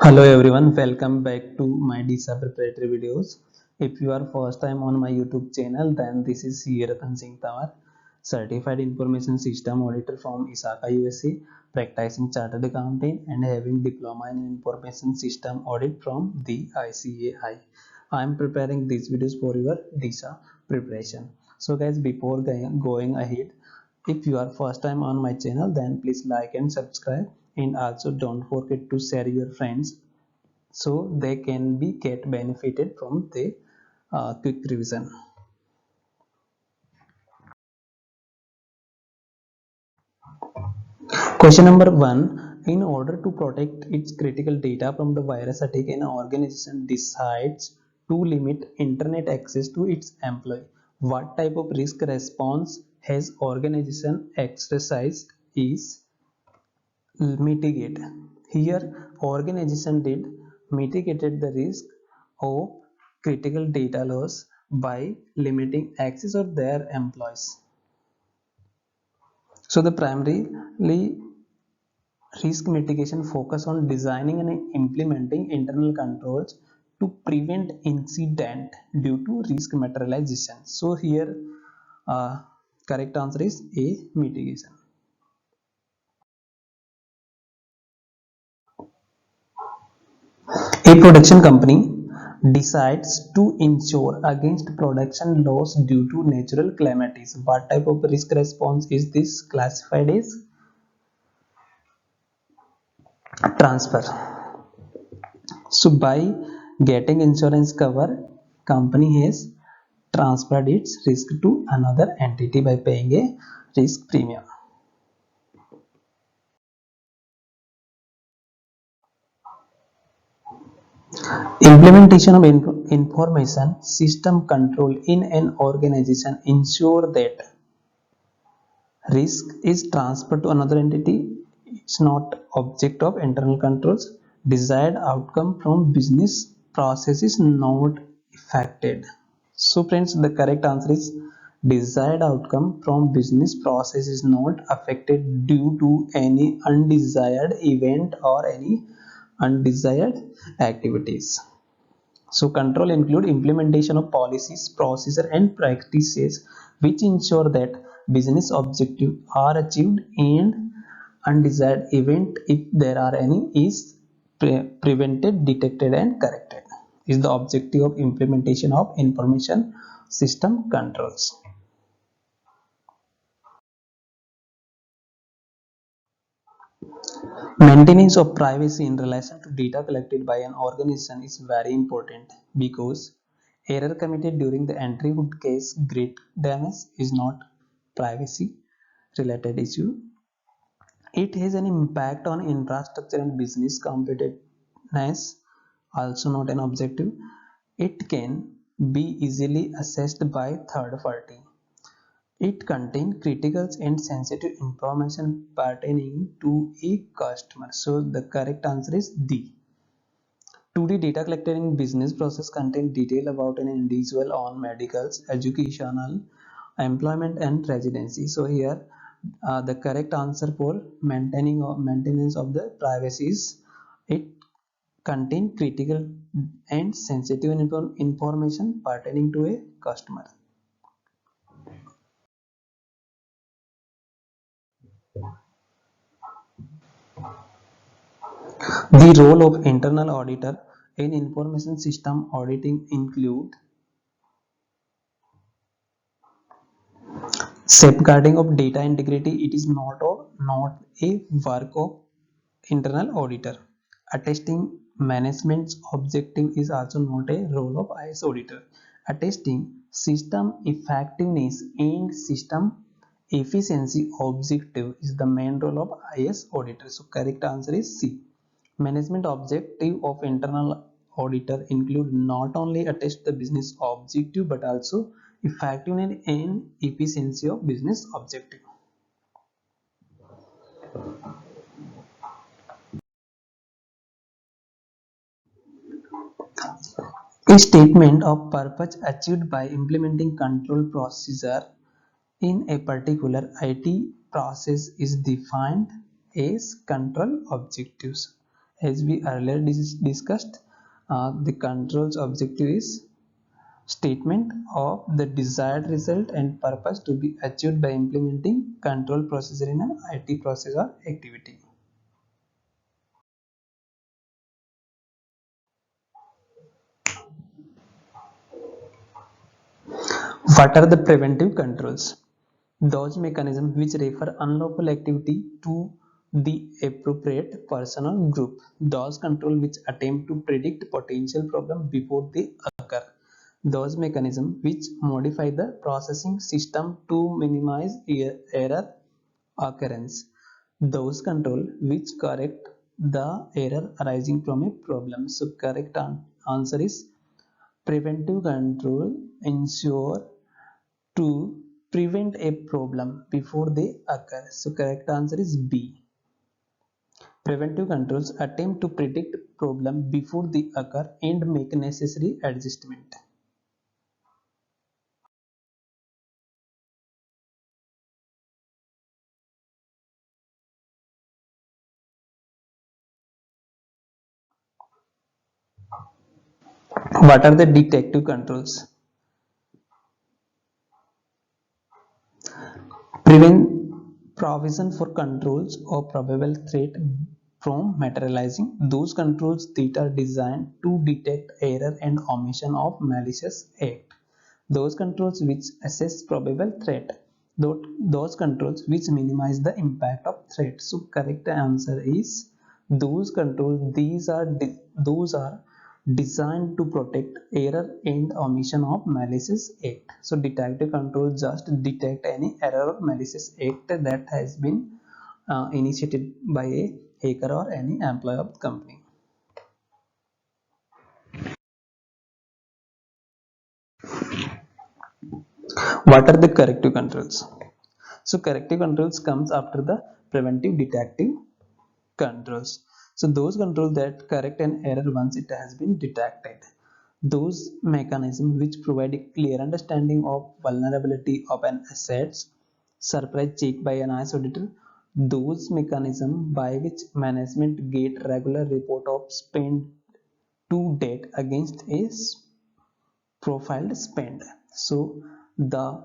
Hello everyone, welcome back to my DISA preparatory videos. If you are first time on my YouTube channel, then this is Ratan Singh Tawar, Certified Information System Auditor from ICAI USA, practicing Chartered Accountant and having Diploma in Information System Audit from the ICAI. I am preparing these videos for your DISA preparation. So guys, before going ahead, if you are first time on my channel, then please like and subscribe, and also don't forget to share your friends so they can be get benefited from the quick revision. Question number 1. In order to protect its critical data from the virus attack, an organization decides to limit internet access to its employee. What type of risk response has organization exercised is mitigate. Here, organization did mitigated the risk of critical data loss by limiting access of their employees. So the primarily risk mitigation focus on designing and implementing internal controls to prevent incident due to risk materialization. So here, correct answer is A, mitigation. A production company decides to insure against production loss due to natural calamities. What type of risk response is this classified as? Transfer. So by getting insurance cover, company has transferred its risk to another entity by paying a risk premium. Implementation of information system control in an organization ensure that risk is transferred to another entity. It's not object of internal controls. Desired outcome from business process is not affected. So friends, the correct answer is desired outcome from business process is not affected due to any undesired event or any undesired activities. So control include implementation of policies, procedures and practices which ensure that business objectives are achieved and undesired event, if there are any, is prevented, detected and corrected. Is the objective of implementation of information system controls. Maintenance of privacy in relation to data collected by an organization is very important because error committed during the entry would cause great damage is not privacy related issue. It has an impact on infrastructure and business competitiveness, also not an objective. It can be easily assessed by third party. It contains critical and sensitive information pertaining to a customer. So the correct answer is D. 2D data collected in business process contain detail about an individual on medicals, educational, employment and residency. So here the correct answer for maintenance of the privacy is it contain critical and sensitive information pertaining to a customer. The role of internal auditor in information system auditing include safeguarding of data integrity. It is not a work of internal auditor. Attesting management's objective is also not a role of IS auditor. Attesting system effectiveness and system efficiency objective is the main role of IS auditor. So correct answer is C. Management objective of internal auditor include not only attest the business objective but also effectiveness and efficiency of business objective. A statement of purpose achieved by implementing control procedure in a particular IT process is defined as control objectives. As we earlier discussed, the control's objective is statement of the desired result and purpose to be achieved by implementing control procedure in an IT process or activity. What are the preventive controls? Those mechanisms which refer unlawful activity to the appropriate person or group. Those controls which attempt to predict potential problem before they occur. Those mechanisms which modify the processing system to minimize error occurrence. Those control which correct the error arising from a problem. So correct answer is preventive control ensure to prevent a problem before they occur. So correct answer is B. Preventive controls attempt to predict problem before they occur and make necessary adjustment. What are the detective controls? Prevent provision for controls or probable threat from materializing. Those controls that are designed to detect error and omission of malicious act. Those controls which assess probable threat. Those controls which minimize the impact of threat. So correct answer is those controls. Those are designed to protect error and omission of malicious act. So detective controls just detect any error or malicious act that has been initiated by a hacker or any employee of the company. What are the corrective controls? So corrective controls comes after the preventive detective controls. So those controls that correct an error once it has been detected. Those mechanisms which provide a clear understanding of vulnerability of an assets, surprise check by an IS auditor, those mechanisms by which management get regular report of spend to date against a profiled spend. So the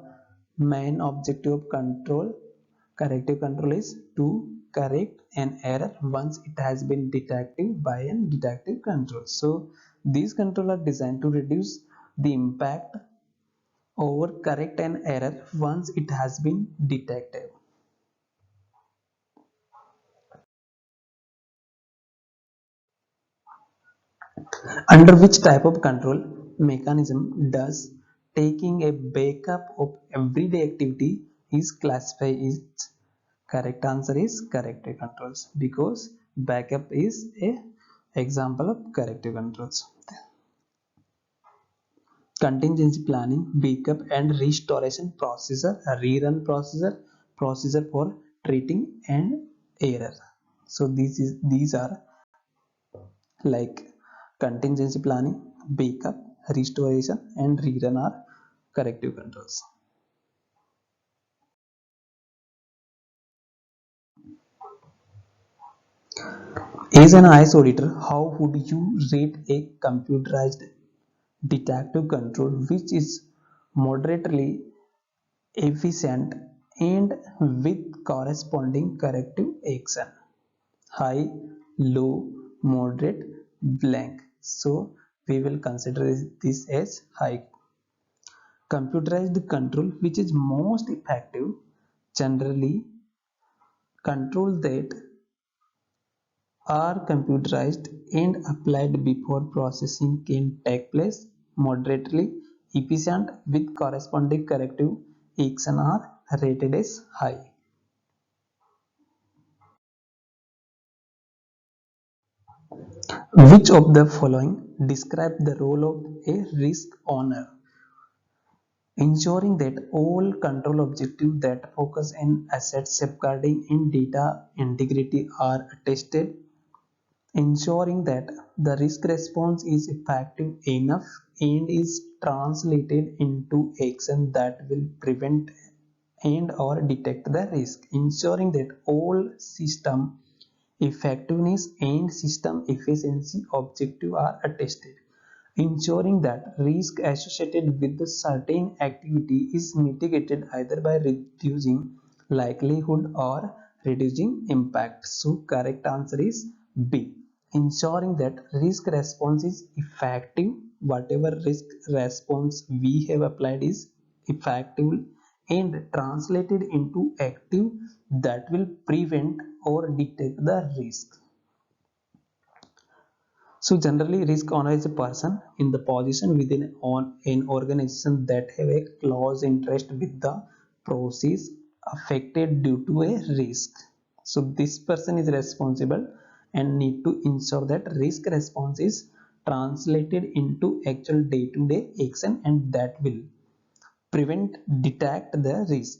main objective of corrective control is to correct an error once it has been detected by a detective control. So these controls are designed to reduce the impact over correct an error once it has been detected. Under which type of control mechanism does taking a backup of everyday activity is classified as? Correct answer is corrective controls because backup is a example of corrective controls. Contingency planning, backup and restoration procedure, a rerun procedure for treating an error. So these are like contingency planning, backup, restoration and rerun are corrective controls. As an IS auditor, how would you rate a computerized detective control which is moderately efficient and with corresponding corrective action? High, low, moderate, blank. So we will consider this as high. Computerized control which is most effective, generally control that are computerized and applied before processing can take place. Moderately efficient with corresponding corrective action are rated as high. Which of the following describe the role of a risk owner? Ensuring that all control objectives that focus on asset safeguarding and data integrity are attested. Ensuring that the risk response is effective enough and is translated into action that will prevent and or detect the risk. Ensuring that all system effectiveness and system efficiency objectives are attested, ensuring that risk associated with the certain activity is mitigated either by reducing likelihood or reducing impact. So correct answer is B. Ensuring that risk response is effective, whatever risk response we have applied is effective and translated into active that will prevent or detect the risk. So generally, risk owner is a person in the position within an organization that have a close interest with the process affected due to a risk. So this person is responsible and need to ensure that risk response is translated into actual day-to-day action and that will prevent, detect the risk.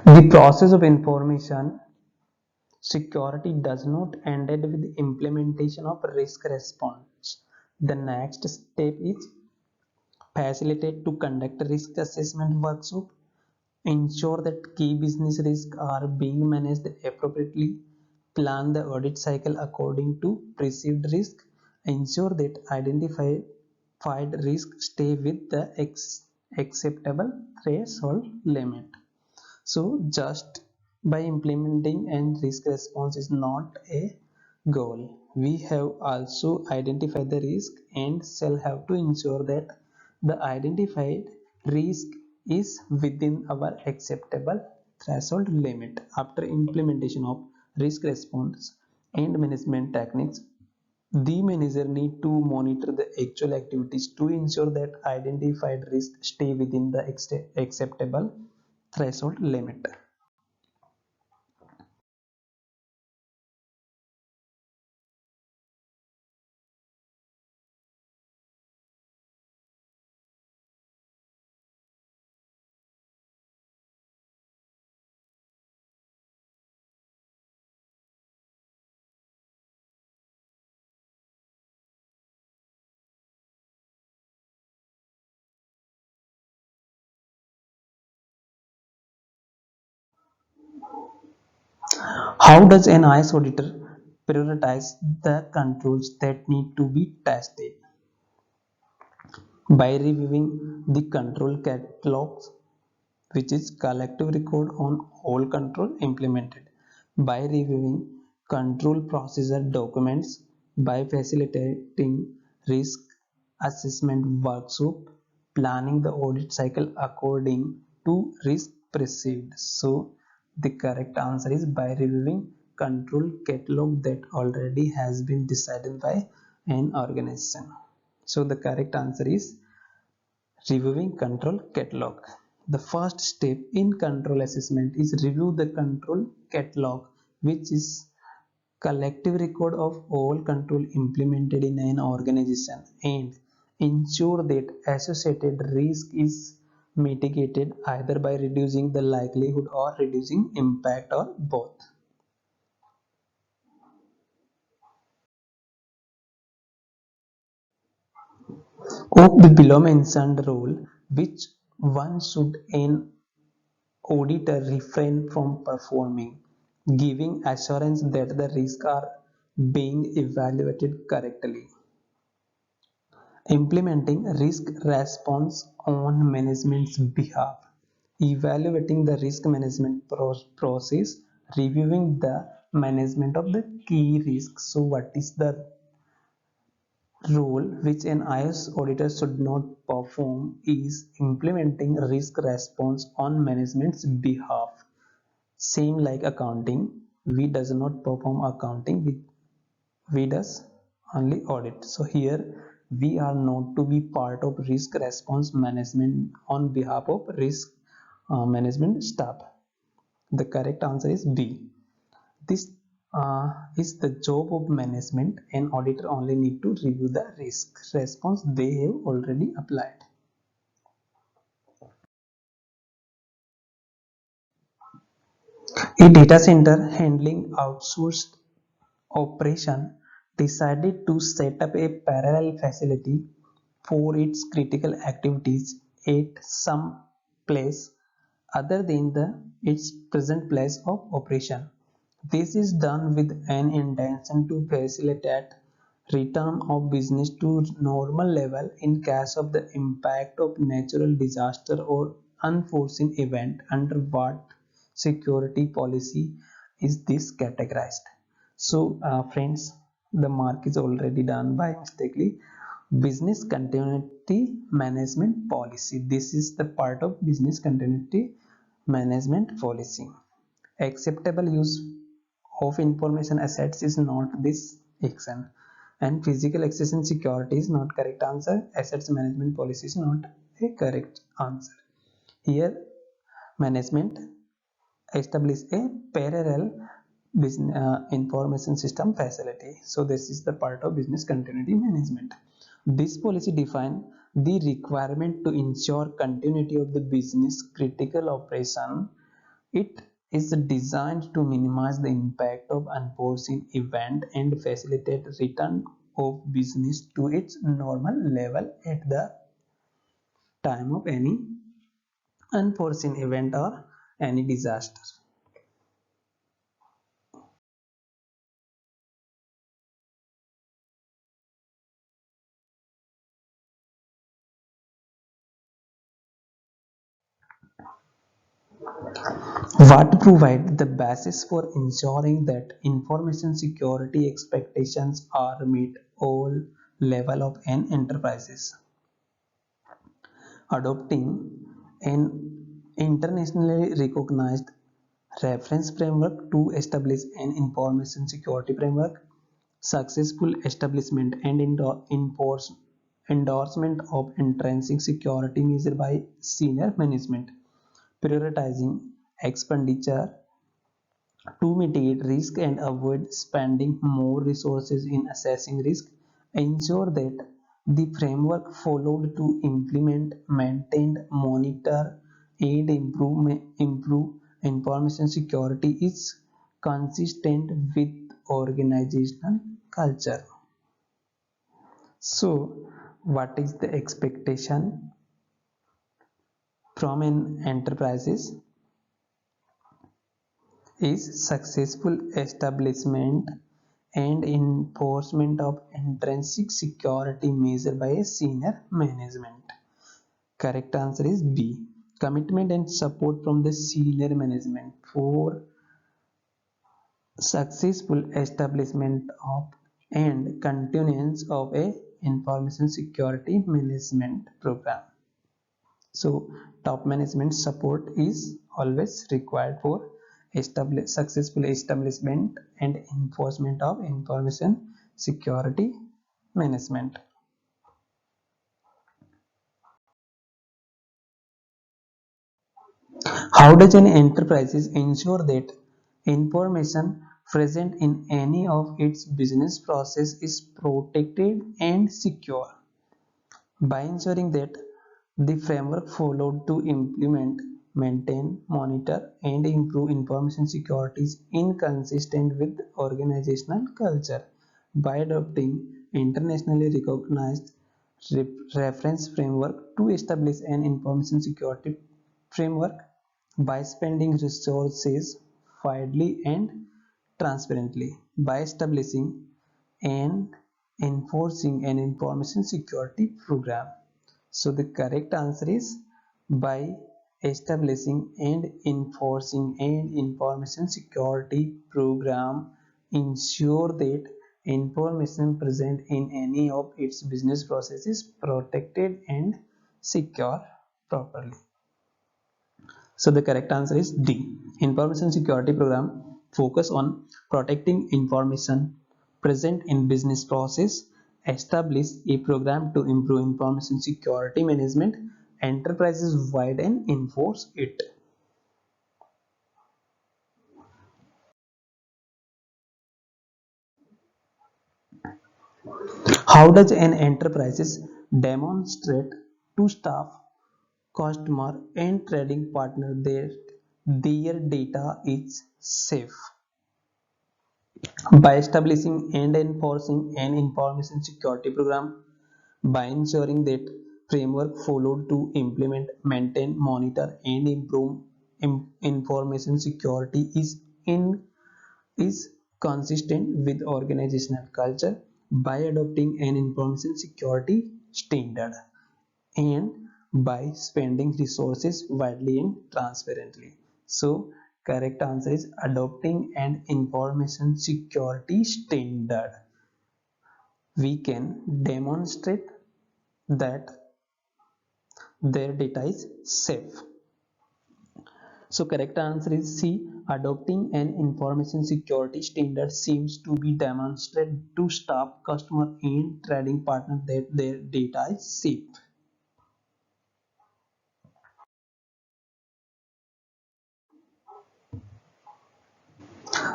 The process of information security does not end with implementation of risk response. The next step is facilitate to conduct risk assessment workshop, ensure that key business risks are being managed appropriately, plan the audit cycle according to perceived risk, ensure that identified risk stay with the acceptable threshold limit. So just by implementing and risk response is not a goal. We have also identified the risk and shall have to ensure that the identified risk is within our acceptable threshold limit. After implementation of risk response and management techniques, the manager need to monitor the actual activities to ensure that identified risks stay within the acceptable threshold limit. How does an IS auditor prioritize the controls that need to be tested? By reviewing the control catalogs, which is collective record on all control implemented, by reviewing control procedure documents, by facilitating risk assessment workshop, planning the audit cycle according to risk perceived. So the correct answer is by reviewing control catalog that already has been decided by an organization. So the correct answer is reviewing control catalog. The first step in control assessment is review the control catalog, which is collective record of all control implemented in an organization, and ensure that associated risk is mitigated either by reducing the likelihood or reducing impact or both. Of the below mentioned role, which one should an auditor refrain from performing, giving assurance that the risks are being evaluated correctly. Implementing risk response on management's behalf, evaluating the risk management process, reviewing the management of the key risks. So, what is the role which an IS auditor should not perform is implementing risk response on management's behalf. Same like accounting, we does not perform accounting, we does only audit. So here we are not to be part of risk response management on behalf of risk management staff. The correct answer is B. This is the job of management, and auditor only need to review the risk response they have already applied. A data center handling outsourced operation decided to set up a parallel facility for its critical activities at some place other than its present place of operation. This is done with an intention to facilitate return of business to normal level in case of the impact of natural disaster or unforeseen event. Under what security policy is this categorized? So friends, the mark is already done by mistakenly. Business continuity management policy. This is the part of business continuity management policy. Acceptable use of information assets is not this action, and physical access and security is not correct answer. Assets management policy is not a correct answer. Here management establish a parallel business information system facility. So this is the part of business continuity management. This policy define the requirement to ensure continuity of the business critical operation. It is designed to minimize the impact of unforeseen event and facilitate return of business to its normal level at the time of any unforeseen event or any disaster. What provide the basis for ensuring that information security expectations are met all level of an enterprises. Adopting an internationally recognized reference framework to establish an information security framework, successful establishment and endorsement of intrinsic security measures by senior management, prioritizing expenditure to mitigate risk and avoid spending more resources in assessing risk, ensure that the framework followed to implement, maintain, monitor, and improve information security is consistent with organizational culture. So, what is the expectation from an enterprises is successful establishment and enforcement of intrinsic security measured by a senior management. Correct answer is B. Commitment and support from the senior management for successful establishment of and continuance of a information security management program. So top management support is always required for successful establishment and enforcement of information security management. How does an enterprise ensure that information present in any of its business process is protected and secure? By ensuring that the framework followed to implement, maintain, monitor, and improve information security is inconsistent with organizational culture. By adopting internationally recognized reference framework to establish an information security framework, by spending resources widely and transparently, by establishing and enforcing an information security program. So the correct answer is by establishing and enforcing an information security program, ensure that information present in any of its business processes protected and secure properly. So the correct answer is D. Information security program focus on protecting information present in business process, establish a program to improve information security management, enterprises wide and enforce it. How does an enterprise demonstrate to staff, customer and trading partner that their data is safe? By establishing and enforcing an information security program, by ensuring that framework followed to implement, maintain, monitor, and improve information security is consistent with organizational culture by adopting an information security standard and by spending resources widely and transparently. So, correct answer is adopting an information security standard. We can demonstrate that their data is safe. So correct answer is C. Adopting an information security standard seems to be demonstrated to staff, customer, and trading partner that their data is safe.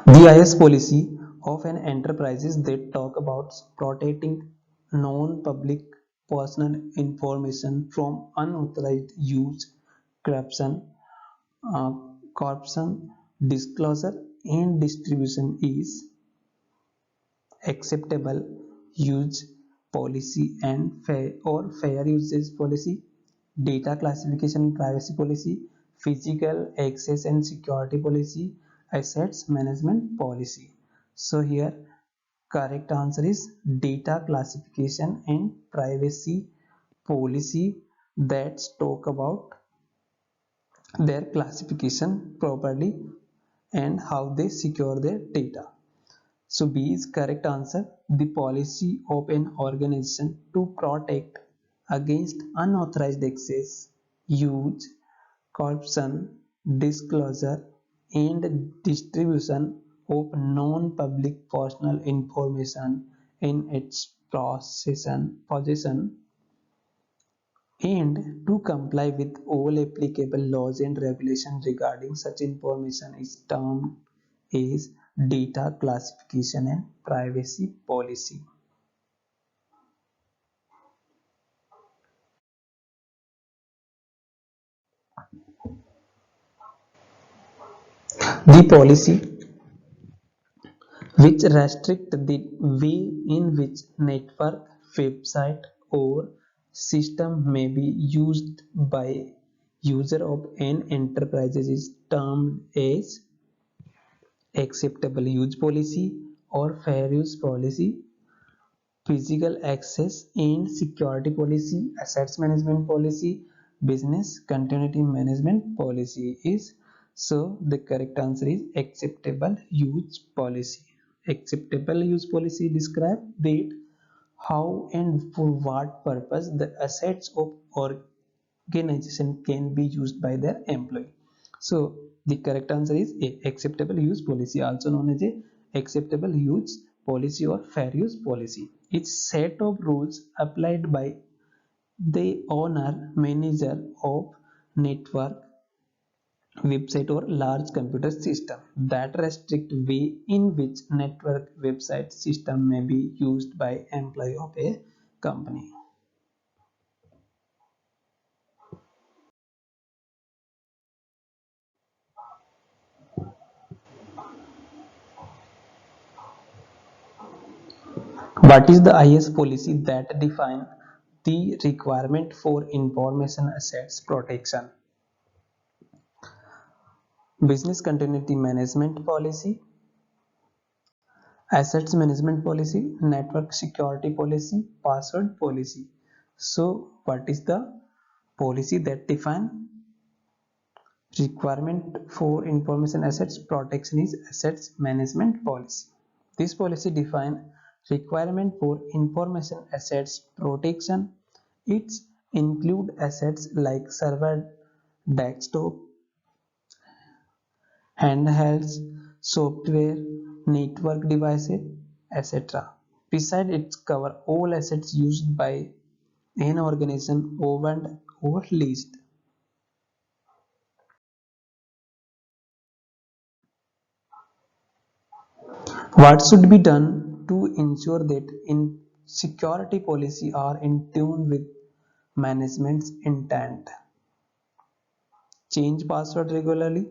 The IS policy of an enterprise is that talk about protecting non-public personal information from unauthorized use, corruption, uh, corruption, disclosure, and distribution is acceptable use policy and fair usage policy, data classification and privacy policy, physical access and security policy, assets management policy. So here correct answer is data classification and privacy policy that talk about their classification properly and how they secure their data. So B is correct answer. The policy of an organization to protect against unauthorized access, use, corruption, disclosure, and distribution of non-public personal information in its possession and to comply with all applicable laws and regulations regarding such information is termed as data classification and privacy policy. The policy which restrict the way in which network, website, or system may be used by user of an enterprise is termed as acceptable use policy or fair use policy, physical access and security policy, assets management policy, business continuity management policy is. So the correct answer is acceptable use policy. Acceptable use policy describe that how and for what purpose the assets of organization can be used by their employee. So the correct answer is A. Acceptable use policy, also known as a acceptable use policy or fair use policy. It's set of rules applied by the owner, manager of network, website or large computer system that restrict way in which network website system may be used by employee of a company. What is the IS policy that define the requirement for information assets protection? Business continuity management policy, assets management policy, network security policy, password policy. So what is the policy that define requirement for information assets protection is assets management policy. This policy defines requirement for information assets protection. It include assets like server, desktop, handhelds, software, network devices, etc. Besides, it covers all assets used by an organization owned or leased. What should be done to ensure that in security policy are in tune with management's intent? Change password regularly,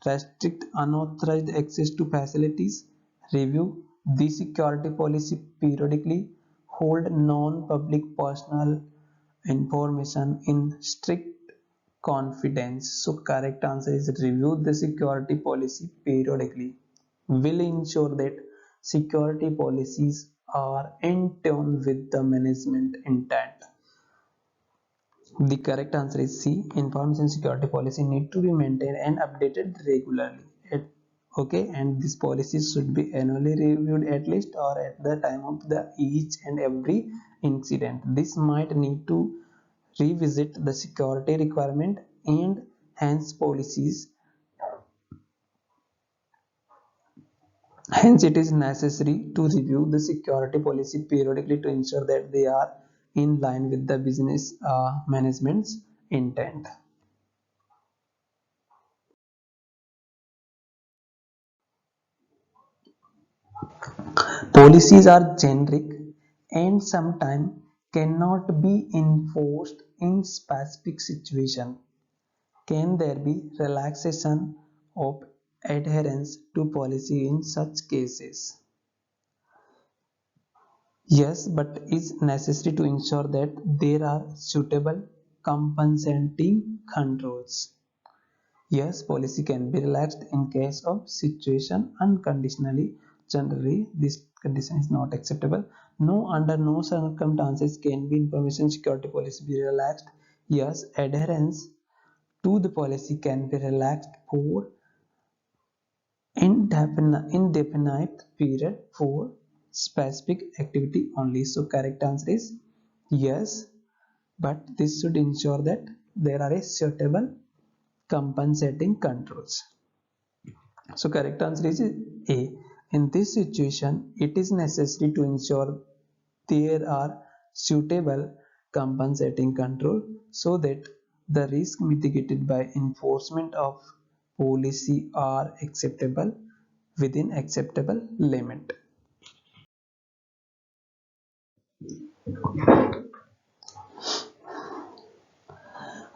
restrict unauthorized access to facilities, review the security policy periodically, hold non-public personal information in strict confidence. So correct answer is review the security policy periodically. Will ensure that security policies are in tune with the management intent. The correct answer is C. Information security policy need to be maintained and updated regularly. Okay, and these policies should be annually reviewed at least or at the time of the each and every incident. This might need to revisit the security requirement and hence policies. Hence, it is necessary to review the security policy periodically to ensure that they are in line with the business management's intent. Policies are generic and sometimes cannot be enforced in specific situations. Can there be relaxation of adherence to policy in such cases? Yes, but is necessary to ensure that there are suitable compensating controls. Yes, policy can be relaxed in case of situation unconditionally. Generally, this condition is not acceptable. No, under no circumstances can be information security policy be relaxed. Yes, adherence to the policy can be relaxed for indefinite period for specific activity only. So correct answer is yes, but this should ensure that there are a suitable compensating controls. So correct answer is A. In this situation, it is necessary to ensure there are suitable compensating control so that the risk mitigated by enforcement of policy are acceptable within acceptable limit.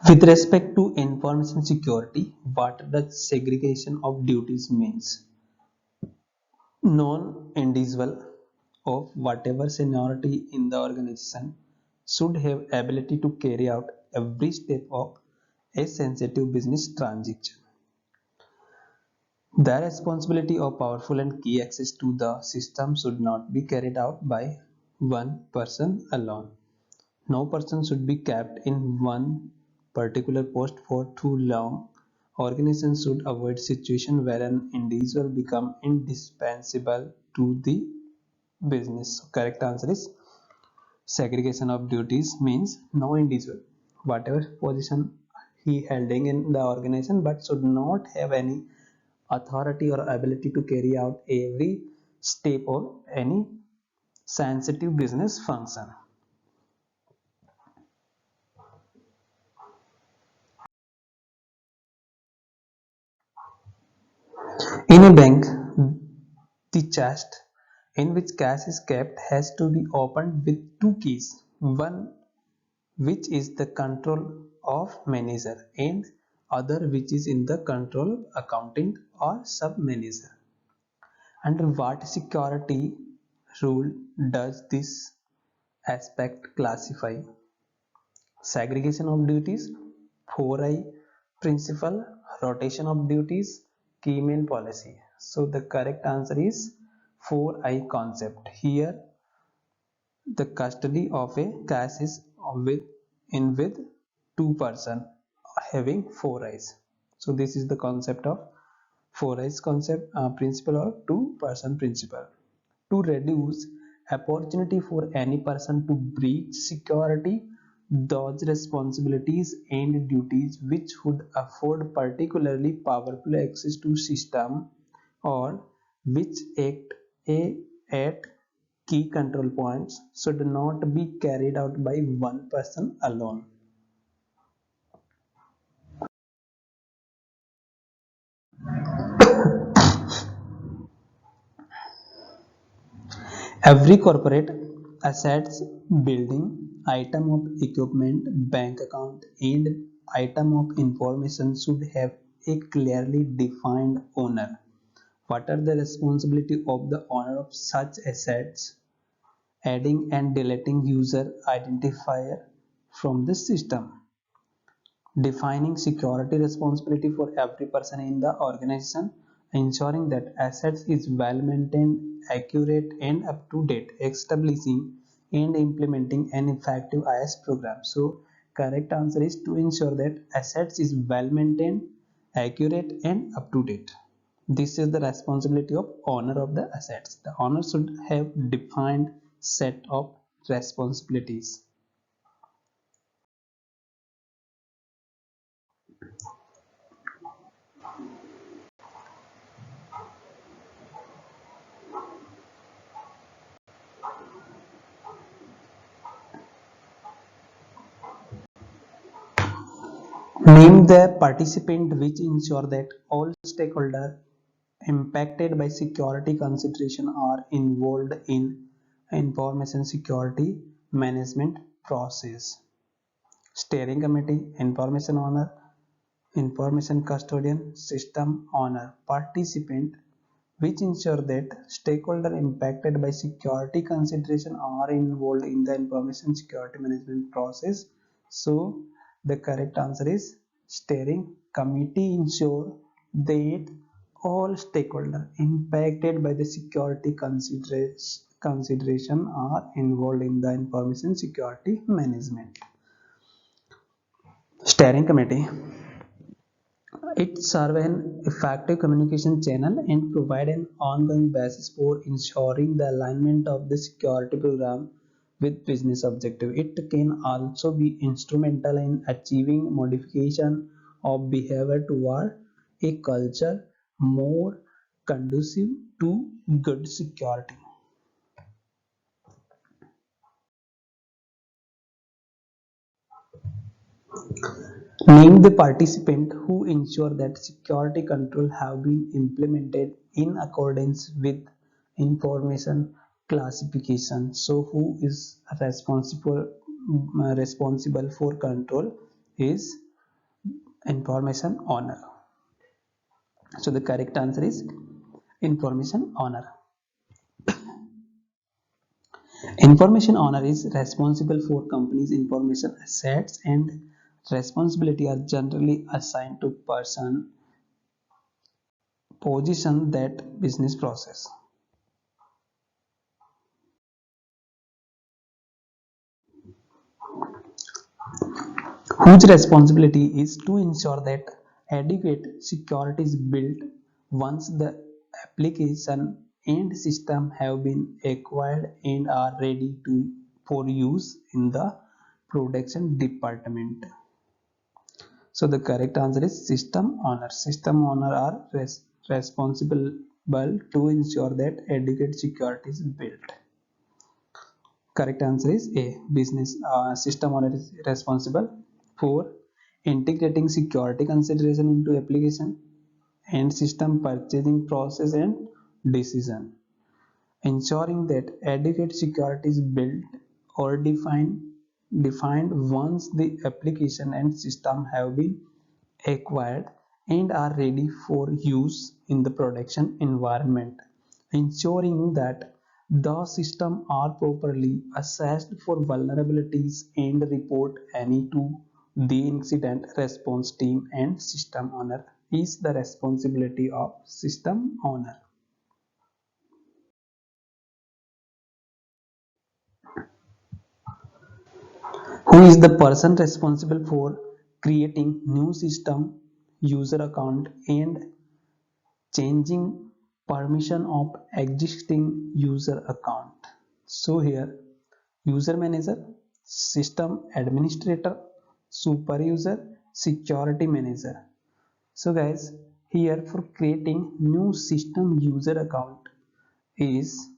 With respect to information security, what does segregation of duties means? Non-individual of whatever seniority in the organization should have ability to carry out every step of a sensitive business transaction. The responsibility of powerful and key access to the system should not be carried out by one person alone. No person should be kept in one particular post for too long. Organizations should avoid situations where an individual becomes indispensable to the business. So correct answer is segregation of duties means no individual, whatever position he holding in the organization, but should not have any authority or ability to carry out every step of any sensitive business function. In a bank, the chest in which cash is kept has to be opened with two keys. One which is the control of manager and other which is in the control of accountant or sub manager. Under what security rule does this aspect classify? Segregation of duties, 4I principle, rotation of duties, key man policy. So the correct answer is 4I concept. Here the custody of a cash is with two person having four eyes. So this is the concept of four eyes concept principle or two person principle. To reduce opportunity for any person to breach security, those responsibilities and duties which would afford particularly powerful access to system or which act at key control points should not be carried out by one person alone. Every corporate assets, building, item of equipment, bank account, and item of information should have a clearly defined owner. What are the responsibility of the owner of such assets? Adding and deleting user identifier, from the system. Defining security responsibility for every person in the organization, ensuring that assets is well maintained, accurate and up to date, establishing and implementing an effective IS program. So correct answer is to ensure that assets is well maintained, accurate and up to date. This is the responsibility of owner of the assets. The owner should have defined set of responsibilities. Name the participant which ensure that all stakeholders impacted by security consideration are involved in information security management process. Steering committee, information owner, information custodian, system owner, participant which ensure that stakeholders impacted by security consideration are involved in the information security management process. So the correct answer is steering committee ensure that all stakeholders impacted by the security consideration are involved in the information security management. Steering committee, it serves an effective communication channel and provide an ongoing basis for ensuring the alignment of the security program with business objective. It can also be instrumental in achieving modification of behavior toward a culture more conducive to good security. Name the participant who ensure that security control have been implemented in accordance with information classification. So who is responsible for control is information owner. So the correct answer is information owner. Information owner is responsible for company's information assets, and responsibility are generally assigned to person position that business process. Whose responsibility is to ensure that adequate security is built once the application and system have been acquired and are ready for use in the production department. So the correct answer is system owner. System owner are responsible to ensure that adequate security is built. Correct answer is A. Business system owner is responsible for integrating security consideration into application and system purchasing process and decision, ensuring that adequate security is built or defined once the application and system have been acquired and are ready for use in the production environment, ensuring that the system are properly assessed for vulnerabilities and report any to the incident response team, and system owner is the responsibility of system owner. Who is the person responsible for creating new system user account and changing permission of existing user account? So here user manager, system administrator, super user, security manager. So guys, here for creating new system user account is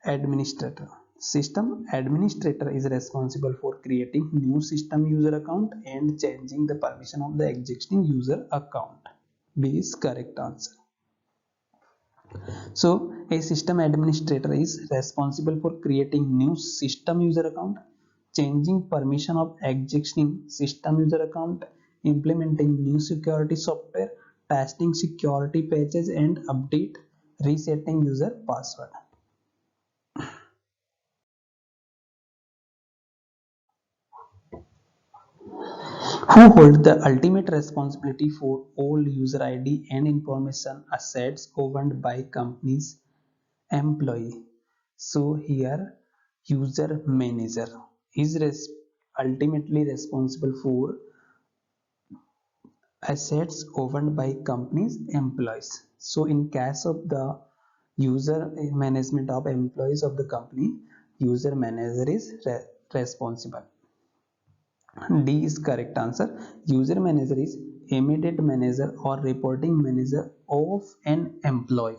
administrator. System administrator is responsible for creating new system user account and changing the permission of the existing user account. B is correct answer. So a system administrator is responsible for creating new system user account, changing permission of existing system user account, implementing new security software, testing security patches and update, resetting user password. Who hold the ultimate responsibility for all user ID and information assets owned by companies employee. So here user manager is ultimately responsible for assets owned by companies employees. So in case of the user management of employees of the company, user manager is responsible. D is correct answer. User manager is immediate manager or reporting manager of an employee.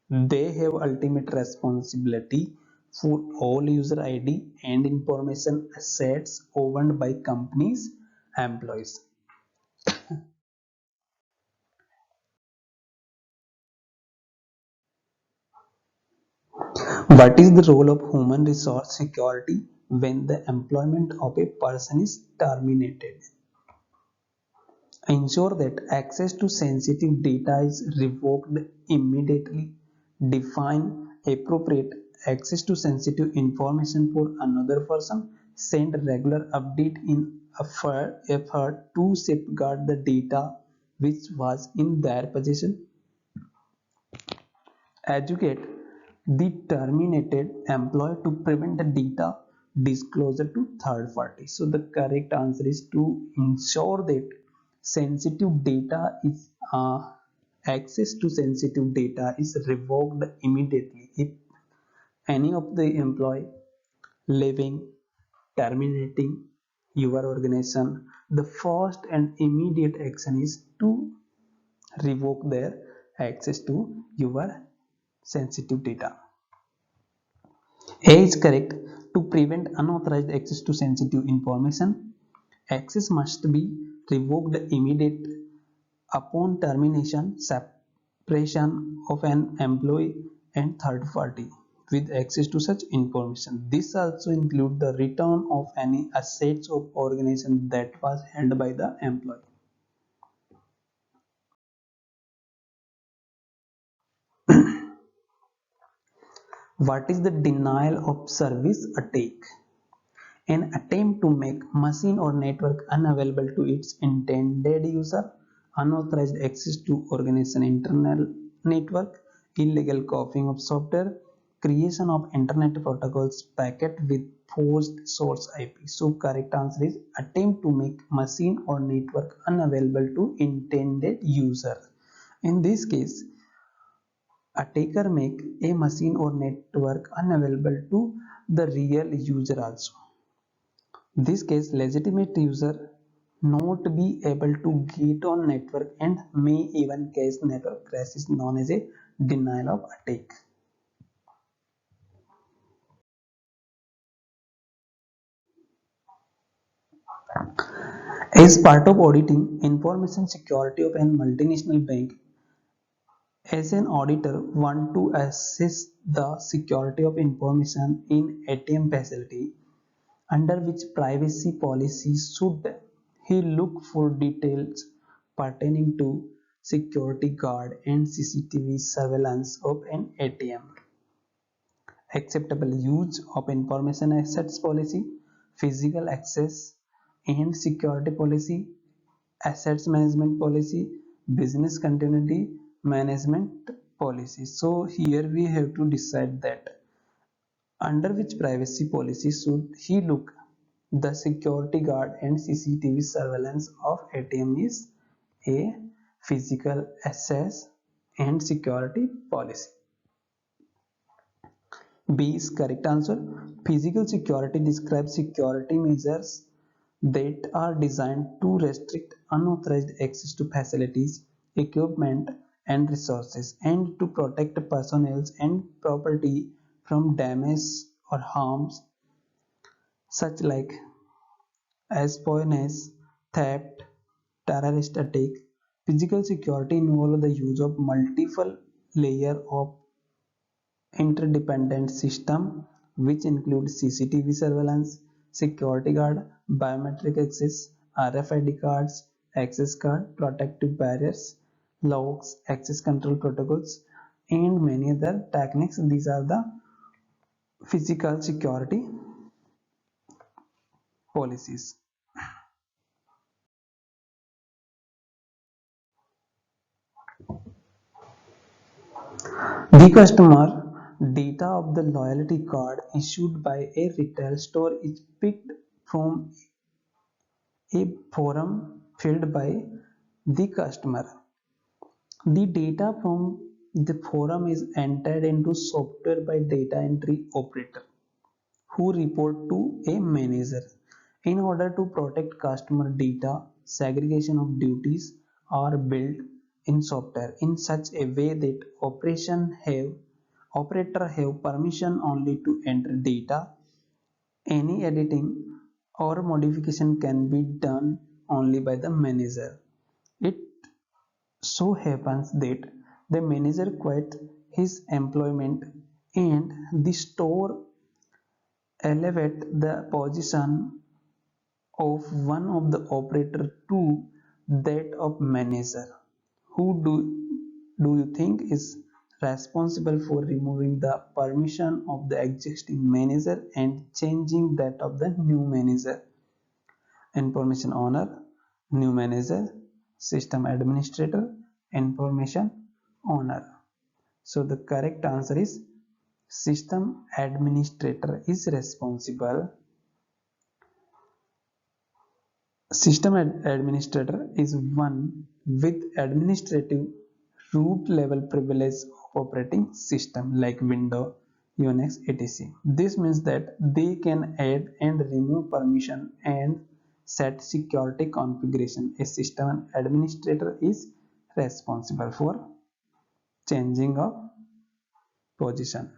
They have ultimate responsibility for all user ID and information assets owned by companies employees. What is the role of human resource security when the employment of a person is terminated? Ensure that access to sensitive data is revoked immediately. Define appropriate access to sensitive information for another person. Send regular update in effort to safeguard the data which was in their possession. Educate the terminated employee to prevent the data disclosure to third parties. So the correct answer is to ensure that sensitive data is access to sensitive data is revoked immediately if any of the employee leaving, terminating your organization. The first and immediate action is to revoke their access to your sensitive data. A is correct. To prevent unauthorized access to sensitive information, access must be revoked immediate upon termination, separation of an employee and third party with access to such information. This also includes the return of any assets of organization that was held by the employee. What is the denial of service attack? An attempt to make machine or network unavailable to its intended user, unauthorized access to organization internal network, illegal copying of software, creation of internet protocols packet with forced source IP. So correct answer is attempt to make machine or network unavailable to intended user. In this case, attacker make a machine or network unavailable to the real user also. This case legitimate user not be able to get on network and may even cause network crash is known as a denial of attack. As part of auditing information security of a multinational bank, as an auditor want to assess the security of information in ATM facility, under which privacy policy should he look for details pertaining to security guard and CCTV surveillance of an ATM, acceptable use of information assets policy, physical access and security policy, assets management policy, business continuity management policy. So here we have to decide that under which privacy policy should he look. The security guard and CCTV surveillance of ATM is a physical access and security policy. B is correct answer. Physical security describes security measures that are designed to restrict unauthorized access to facilities, equipment, and resources, and to protect personnel and property from damage or harms such like espionage, theft, terrorist attack. Physical security involves the use of multiple layers of interdependent system which include CCTV surveillance, security guard, biometric access, RFID cards, access card, protective barriers, locks, access control protocols, and many other techniques. These are the physical security policies. The customer data of the loyalty card issued by a retail store is picked from a forum filled by the customer. The data from the forum is entered into software by data entry operator who report to a manager. In order to protect customer data, segregation of duties are built in software in such a way that operator have permission only to enter data. Any editing or modification can be done only by the manager. It so happens that the manager quits his employment and the store elevates the position of one of the operator to that of manager. Who do you think is responsible for removing the permission of the existing manager and changing that of the new manager? Information owner, new manager, system administrator, information owner. So the correct answer is system administrator is responsible. System administrator is one with administrative root level privilege of operating system like Windows, Unix, etc. This means that they can add and remove permission and set security configuration. A system administrator is responsible for changing of position.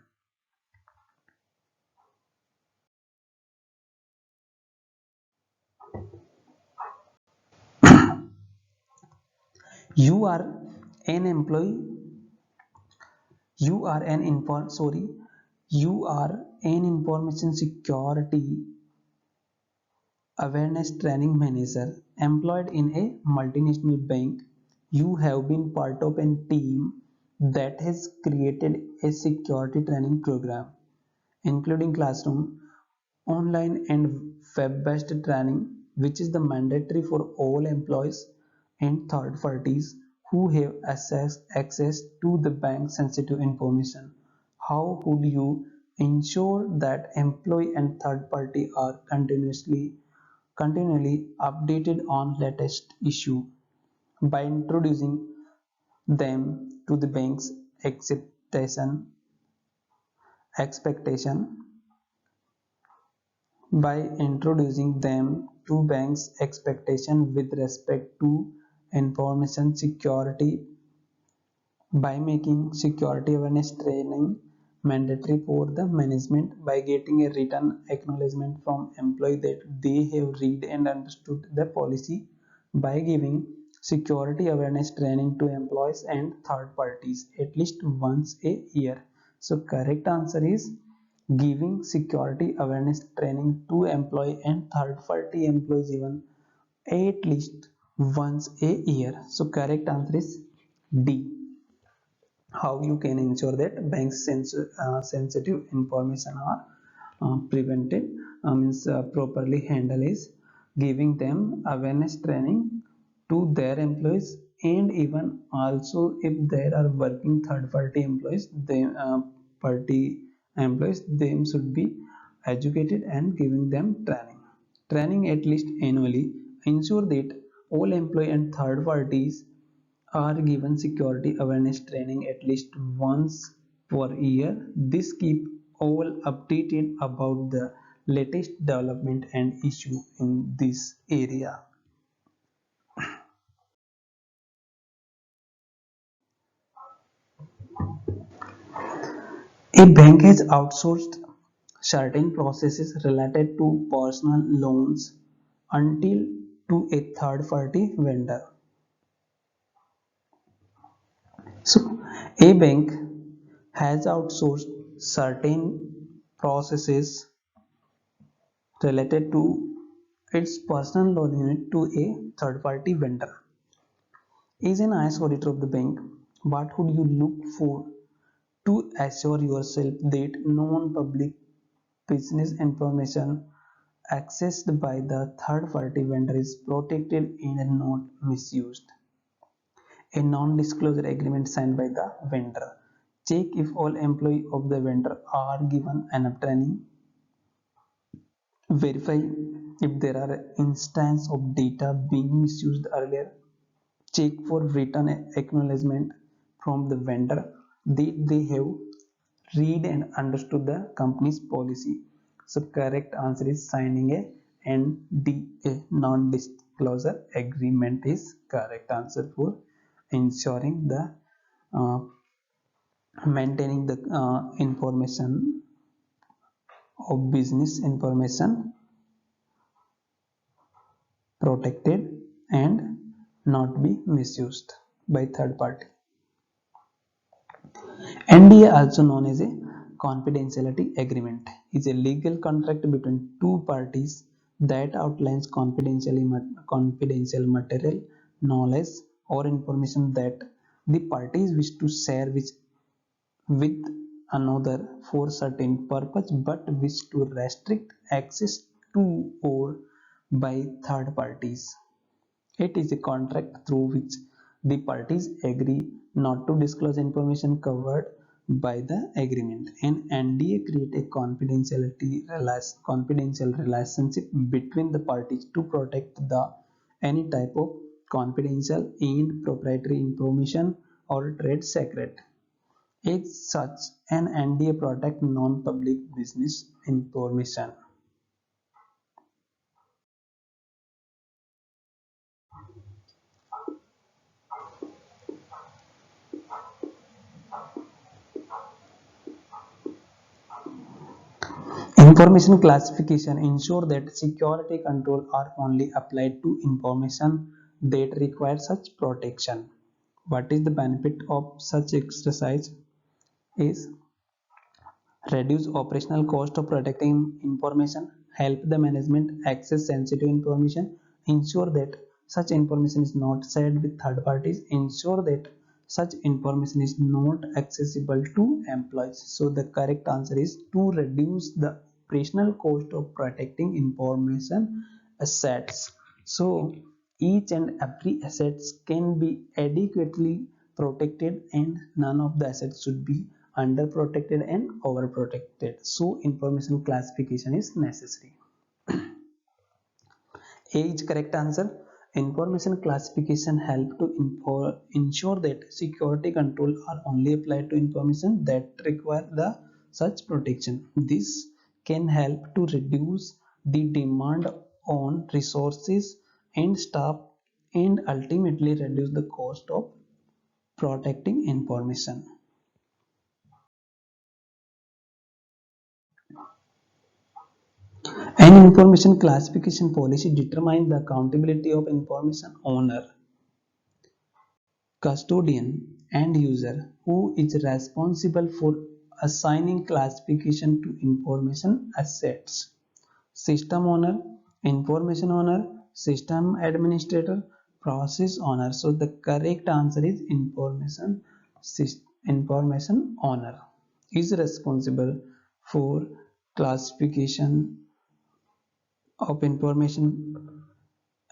You are an employee. You are an inform. Sorry, you are an information security awareness training manager employed in a multinational bank. You have been part of a team that has created a security training program, including classroom, online, and web based training, which is the mandatory for all employees and third parties who have access to the bank sensitive information. How would you ensure that employee and third party are continually updated on latest issue? By introducing them to the bank's expectation by introducing them to banks' expectation with respect to information security, by making security awareness training mandatory for the management, by getting a written acknowledgement from employee that they have read and understood the policy, by giving security awareness training to employees and third parties at least once a year. So correct answer is giving security awareness training to employee and third party employees even at least once a year. So correct answer is D. How you can ensure that banks sensitive information are prevented, means properly handled, is giving them awareness training to their employees, and even also if there are working third party employees, they party employees, they should be educated and giving them training at least annually. Ensure that all employee and third parties are given security awareness training at least once per year. This keep all updated about the latest development and issue in this area. A bank has outsourced certain processes related to personal loans until to a third party vendor. So a bank has outsourced certain processes related to its personal loan unit to a third party vendor. As an IS auditor of the bank, what would you look for to assure yourself that non-public business information accessed by the third party vendor is protected and not misused? A non-disclosure agreement signed by the vendor. check if all employees of the vendor are given enough training, verify if there are instances of data being misused earlier, check for written acknowledgement from the vendor that they have read and understood the company's policy. So correct answer is signing a NDA, non-disclosure agreement is correct answer for ensuring the uh, maintaining the information of business information protected and not be misused by third party. NDA, also known as a confidentiality agreement, is a legal contract between two parties that outlines confidential material, knowledge, or information that the parties wish to share with another for certain purpose but wish to restrict access to or by third parties. It is a contract through which the parties agree not to disclose information covered by the agreement. An NDA creates a confidential relationship between the parties to protect the any type of confidential and proprietary information or trade secret. As such, an NDA protects non-public business information. Information classification ensure that security control are only applied to information that require such protection. What is the benefit of such exercise is reduce operational cost of protecting information, help the management access sensitive information, ensure that such information is not shared with third parties, ensure that such information is not accessible to employees. So the correct answer is to reduce the operational cost of protecting information assets. So each and every assets can be adequately protected and none of the assets should be underprotected and overprotected. So information classification is necessary. A is correct answer. Information classification help to ensure that security control are only applied to information that require the such protection. This can help to reduce the demand on resources and staff and ultimately reduce the cost of protecting information. An information classification policy determines the accountability of information owner, custodian, and user who is responsible for assigning classification to information assets. System owner, information owner, system administrator, process owner. So the correct answer is information owner is responsible for classification of information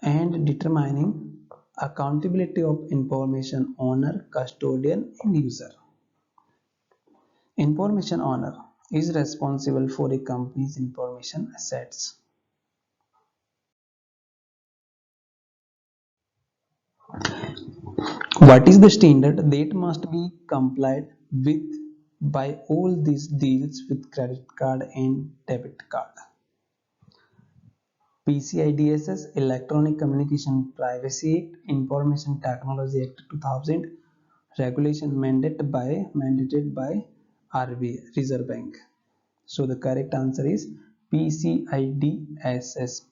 and determining accountability of information owner, custodian, and user. Information owner is responsible for a company's information assets. What is the standard that must be complied with by all these deals with credit card and debit card? PCI DSS, Electronic Communication Privacy Act, Information Technology Act 2000, regulation mandated by RBI, Reserve Bank. So the correct answer is PCIDSS.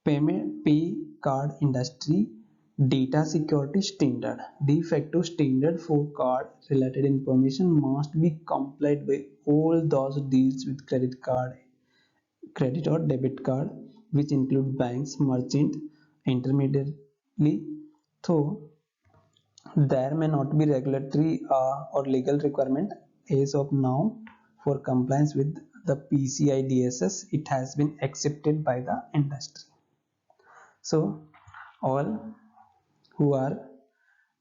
Payment Pay Card Industry Data Security Standard. De facto standard for card related information must be complied by all those deals with credit or debit card, which include banks, merchant, intermediary. Though there may not be regulatory or legal requirement as of now for compliance with the PCI DSS, it has been accepted by the industry. So all who are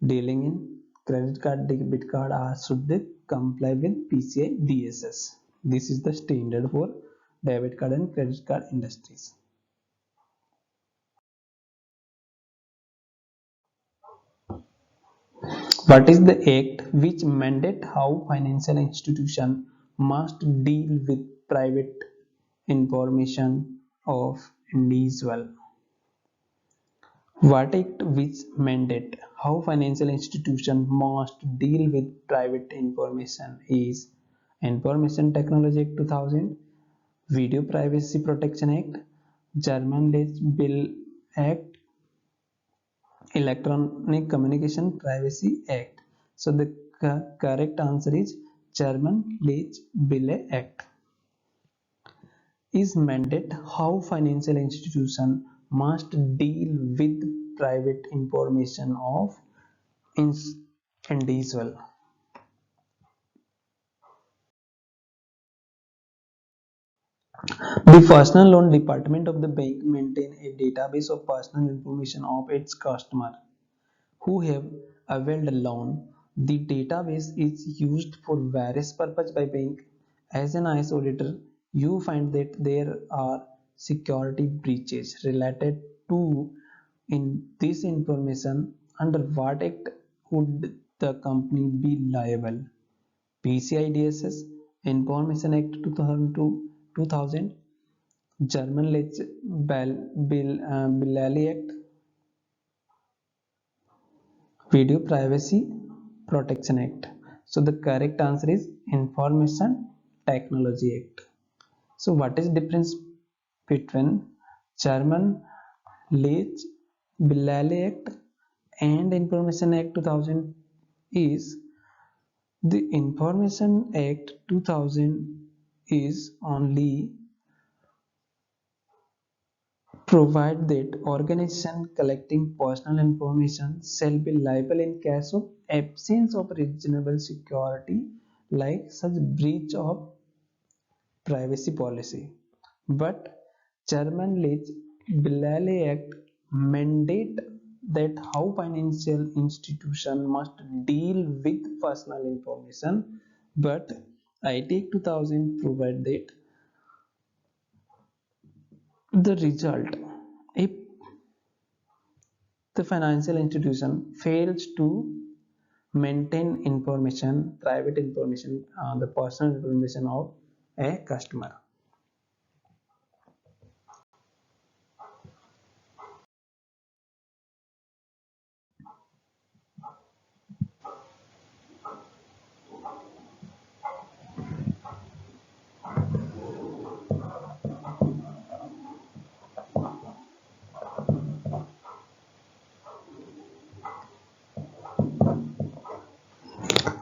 dealing in credit card, debit card are should they comply with PCI DSS. This is the standard for debit card and credit card industries. What is the act which mandate how financial institution must deal with private information of individual? What act which mandate how financial institution must deal with private information is Information Technology Act 2000, Video Privacy Protection Act, German Bill Act, Electronic Communication Privacy Act. So the correct answer is German Bill Act. Is mandate how financial institution must deal with private information of individual. The personal loan department of the bank maintain a database of personal information of its customer who have availed a loan. The database is used for various purposes by bank. As an IS auditor, you find that there are security breaches related to in this information. Under what act would the company be liable? PCI DSS, Information Act 2000, German Billali Act, Video Privacy Protection Act. So the correct answer is Information Technology Act. So what is difference between German Lech Billali Act and Information Act 2000 is the Information Act 2000 is only provide that organization collecting personal information shall be liable in case of absence of reasonable security like such breach of privacy policy. But German Billali Act mandate that how financial institution must deal with personal information, but IT 2000 provide that the result if the financial institution fails to maintain information, private information, the personal information of a customer.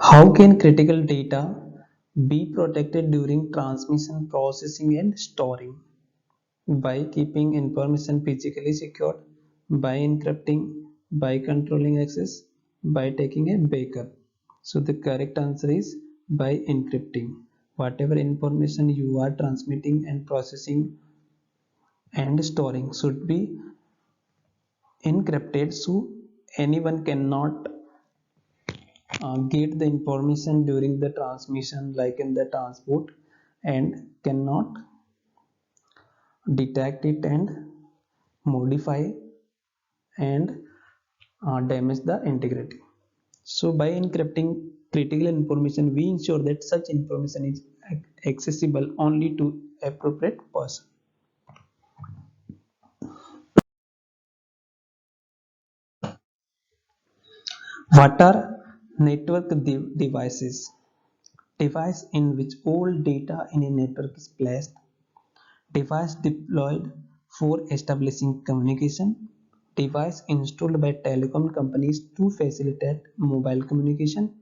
How can critical data be protected during transmission, processing, and storing? By keeping information physically secured, by encrypting, by controlling access, by taking a backup. So the correct answer is by encrypting. Whatever information you are transmitting and processing and storing should be encrypted so anyone cannot get the information during the transmission like in the transport and cannot detect it and modify and damage the integrity. So by encrypting critical information we ensure that such information is accessible only to appropriate person. What are network devices? Device in which all data in a network is placed. Device deployed for establishing communication. Device installed by telecom companies to facilitate mobile communication.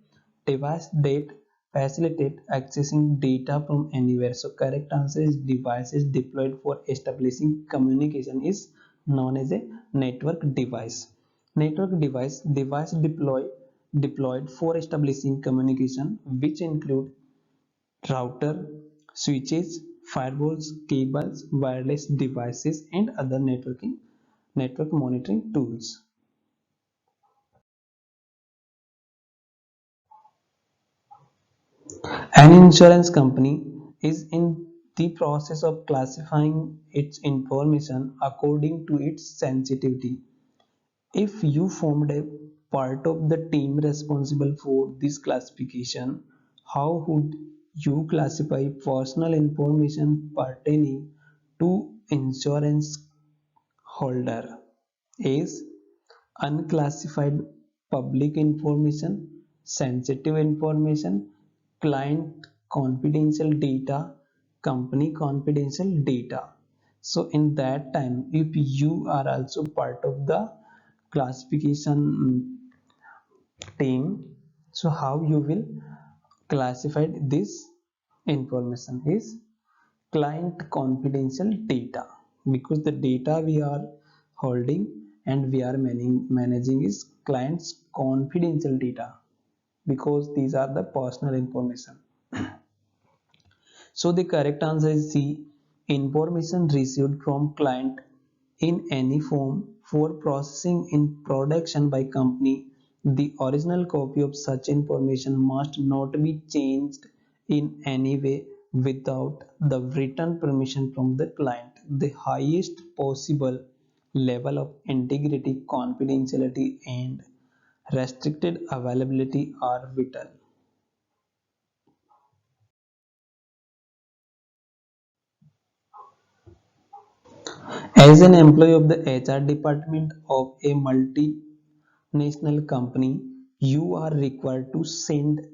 Device that facilitate accessing data from anywhere. So correct answer is devices deployed for establishing communication is known as a network device. Network device deployed for establishing communication which include router, switches, firewalls, cables, wireless devices, and other network monitoring tools. An insurance company is in the process of classifying its information according to its sensitivity. If you formed a part of the team responsible for this classification, how would you classify personal information pertaining to insurance holder as unclassified public information, sensitive information, client confidential data, company confidential data? So in that time, if you are also part of the classification team, so how you will classify this information is client confidential data, because the data we are holding and we are managing is clients confidential data, because these are the personal information. So the correct answer is C. Information received from client in any form for processing in production by company. The original copy of such information must not be changed in any way without the written permission from the client. The highest possible level of integrity, confidentiality, and restricted availability are vital. As an employee of the HR department of a multinational company, you are required to send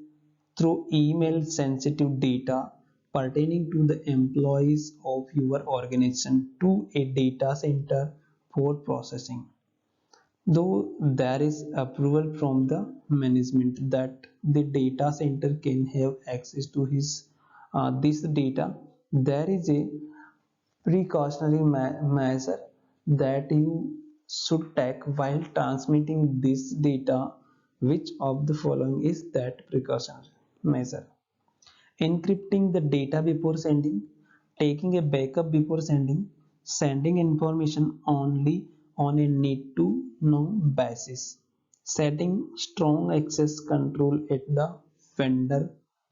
through email sensitive data pertaining to the employees of your organization to a data center for processing. Though there is approval from the management that the data center can have access to his this data, there is a precautionary measure that you should take while transmitting this data. Which of the following is that precautionary measure? Encrypting the data before sending, taking a backup before sending, sending information only on a need to know basis, setting strong access control at the vendor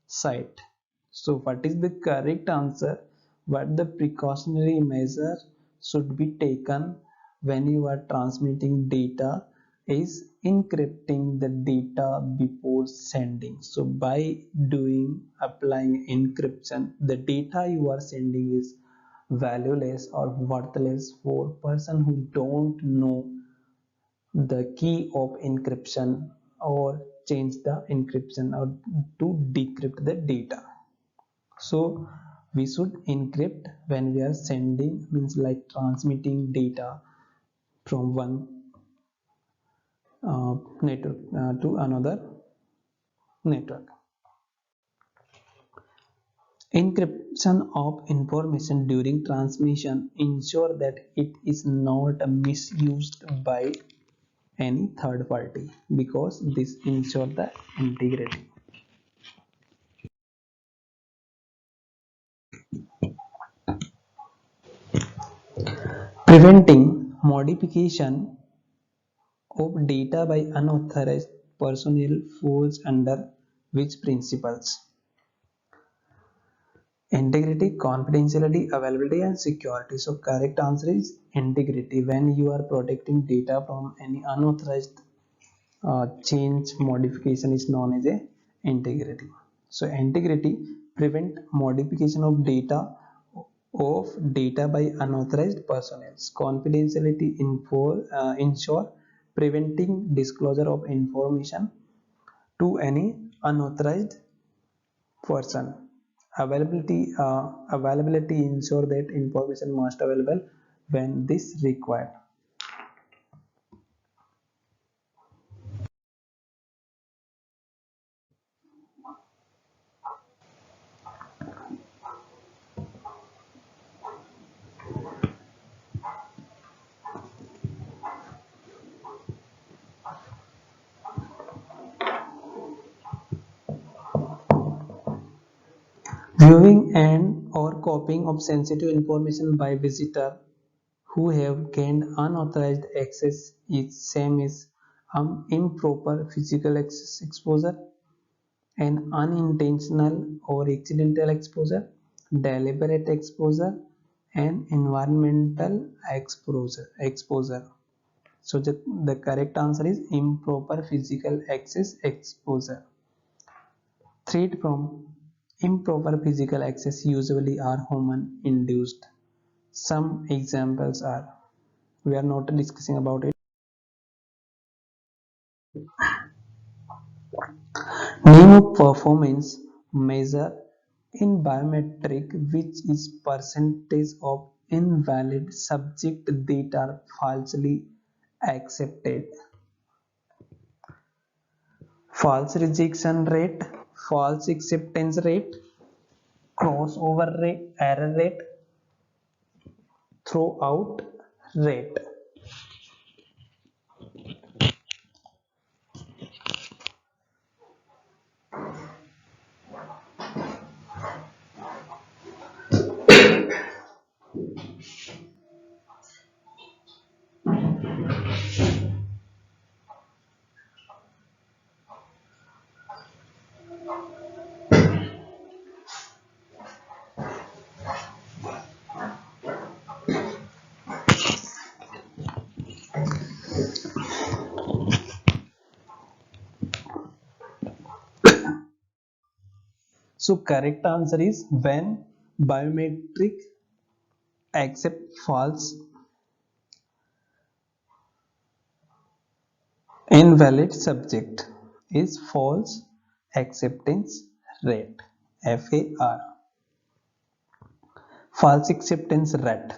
site. So what is the correct answer? What the precautionary measure should be taken when you are transmitting data is encrypting the data before sending. So by doing applying encryption, the data you are sending is valueless or worthless for person who don't know the key of encryption or change the encryption or to decrypt the data. So we should encrypt when we are sending, means like transmitting data from one network to another network. Encryption of information during transmission ensure that it is not misused by any third party, because this ensure the integrity. Preventing modification of data by unauthorized personnel falls under which principles? Integrity, confidentiality, availability, and security. So correct answer is integrity. When you are protecting data from any unauthorized change modification is known as a integrity. So integrity prevent modification of data by unauthorized personnel. Confidentiality ensure preventing disclosure of information to any unauthorized person. Availability ensure that information must available when this required. Viewing and or copying of sensitive information by visitor who have gained unauthorized access is same as improper physical access exposure. An unintentional or accidental exposure, deliberate exposure, and environmental exposure. So the correct answer is improper physical access exposure. Threat from improper physical access usually are human induced. Some examples are, we are not discussing about it. Name of performance measure in biometric, which is percentage of invalid subject that are falsely accepted. False rejection rate, false acceptance rate, crossover rate, error rate, throughout rate. So correct answer is when biometric accept false invalid subject is false acceptance rate, FAR. False acceptance rate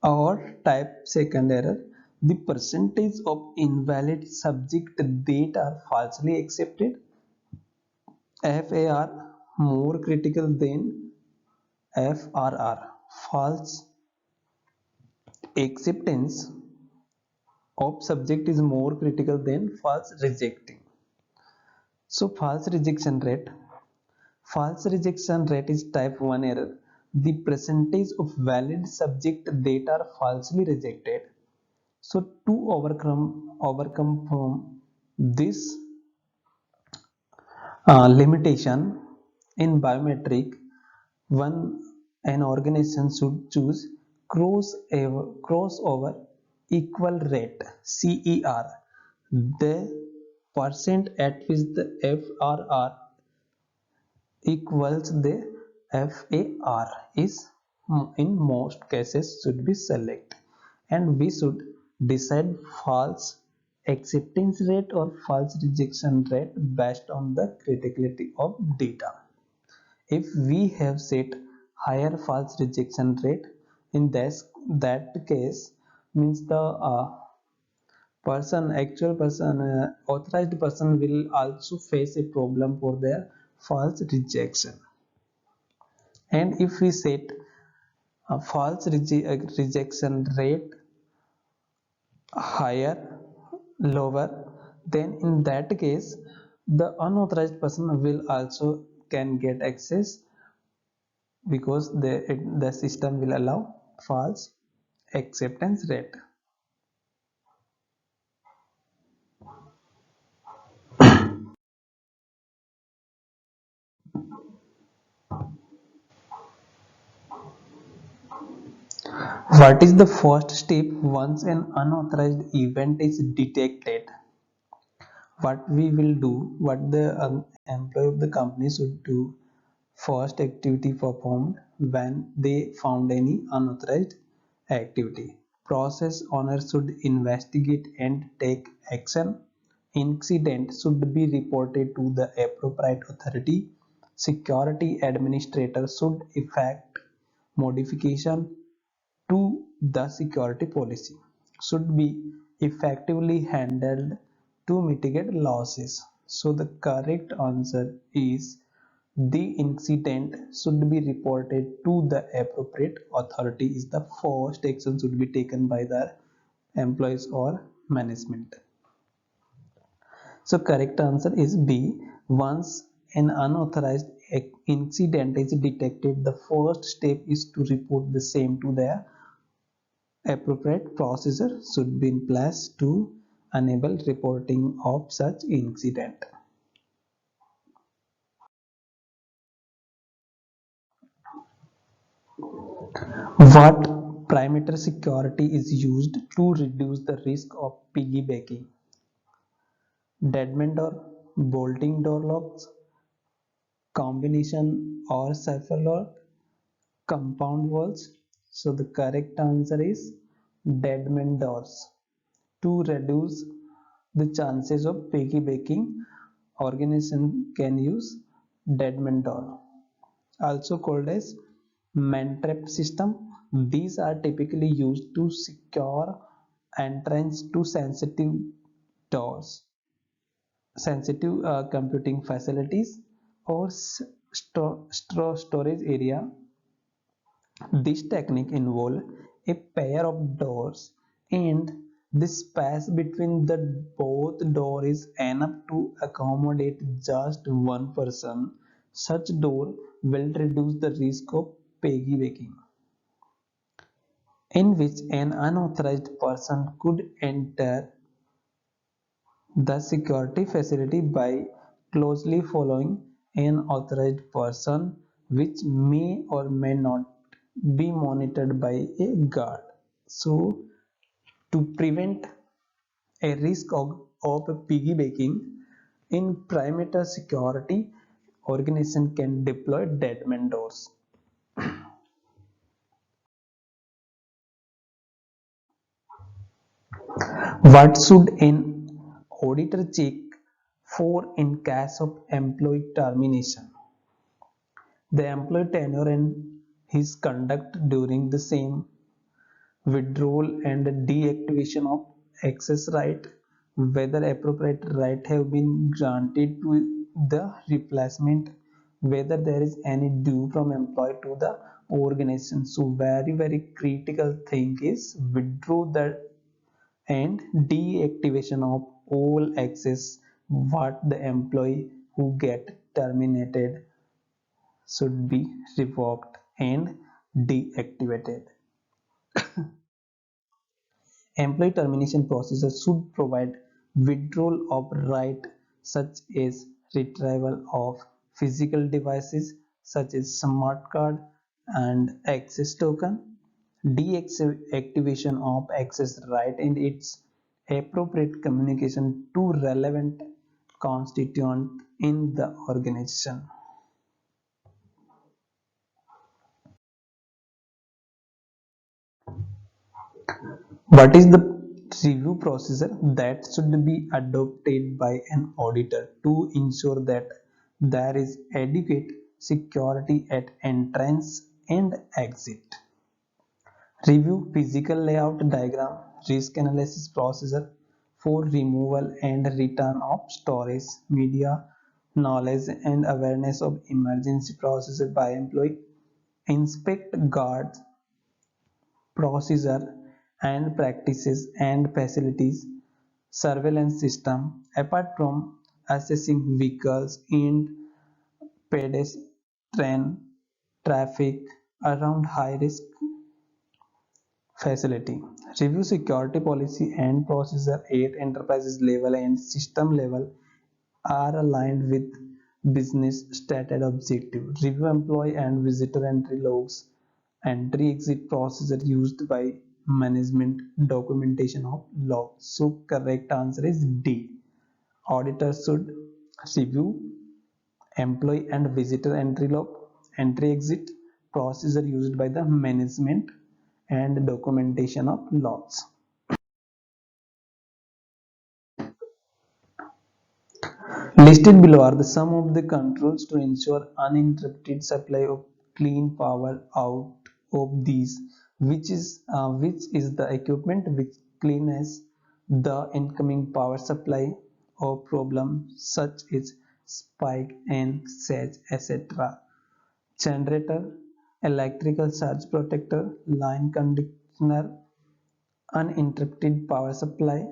or type second error, the percentage of invalid subject that are falsely accepted, FAR, more critical than FRR. False acceptance of subject is more critical than false rejecting. So false rejection rate is type 1 error. The percentage of valid subject that are falsely rejected. So to overcome from this limitation in biometric, one an organization should choose crossover equal rate, CER, the percent at which the FRR equals the FAR is in most cases should be select, and we should decide false acceptance rate or false rejection rate based on the criticality of data. If we have set higher false rejection rate, in that case means the actual person, authorized person will also face a problem for their false rejection. And if we set a false rejection rate higher, lower, then in that case the unauthorized person will also can get access, because the system will allow false acceptance rate. What is the first step once an unauthorized event is detected? What we will do, what the employee of the company should do, first activity performed when they found any unauthorized activity. Process owner should investigate and take action. Incident should be reported to the appropriate authority. Security administrator should effect modification to the security policy, should be effectively handled to mitigate losses. So the correct answer is the incident should be reported to the appropriate authority is the first action should be taken by the employees or management. So correct answer is B. Once an unauthorized incident is detected, the first step is to report the same to the appropriate procedure should be in place to enable reporting of such incident. What perimeter security is used to reduce the risk of piggybacking? Deadman door, bolting door locks, combination or cipher lock, compound walls. So the correct answer is deadman doors. To reduce the chances of piggybacking, organization can use deadman door, also called as man-trap system. These are typically used to secure entrance to doors, sensitive computing facilities, or storage area. This technique involves a pair of doors and the space between the both door is enough to accommodate just one person. Such door will reduce the risk of piggybacking, in which an unauthorized person could enter the security facility by closely following an authorized person, which may or may not be monitored by a guard. So, to prevent a risk of piggybacking in perimeter security, organization can deploy deadman doors. What should an auditor check for in case of employee termination? The employee tenure and his conduct during the same, withdrawal and deactivation of access right, whether appropriate right have been granted to the replacement, whether there is any due from employee to the organization. So very critical thing is withdraw that and deactivation of all access what the employee who get terminated should be revoked and deactivated. Employee termination processes should provide withdrawal of right such as retrieval of physical devices such as smart card and access token, deactivation of access right and its appropriate communication to relevant constituent in the organization. What is the review procedure that should be adopted by an auditor to ensure that there is adequate security at entrance and exit? Review physical layout diagram, risk analysis procedure for removal and return of storage, media, knowledge and awareness of emergency procedure by employee, inspect guards procedure and practices and facilities surveillance system. Apart from assessing vehicles and pedestrian traffic around high risk facility, review security policy and procedure at enterprises level and system level are aligned with business stated objective. Review employee and visitor entry logs, entry exit procedure used by management, documentation of logs. So correct answer is D. Auditors should review employee and visitor entry log, entry exit procedure used by the management and documentation of logs. Listed below are the some of the controls to ensure uninterrupted supply of clean power out of these, which is the equipment which cleans the incoming power supply or problem such as spike and surge, etc. Generator, electrical surge protector, line conditioner, uninterrupted power supply,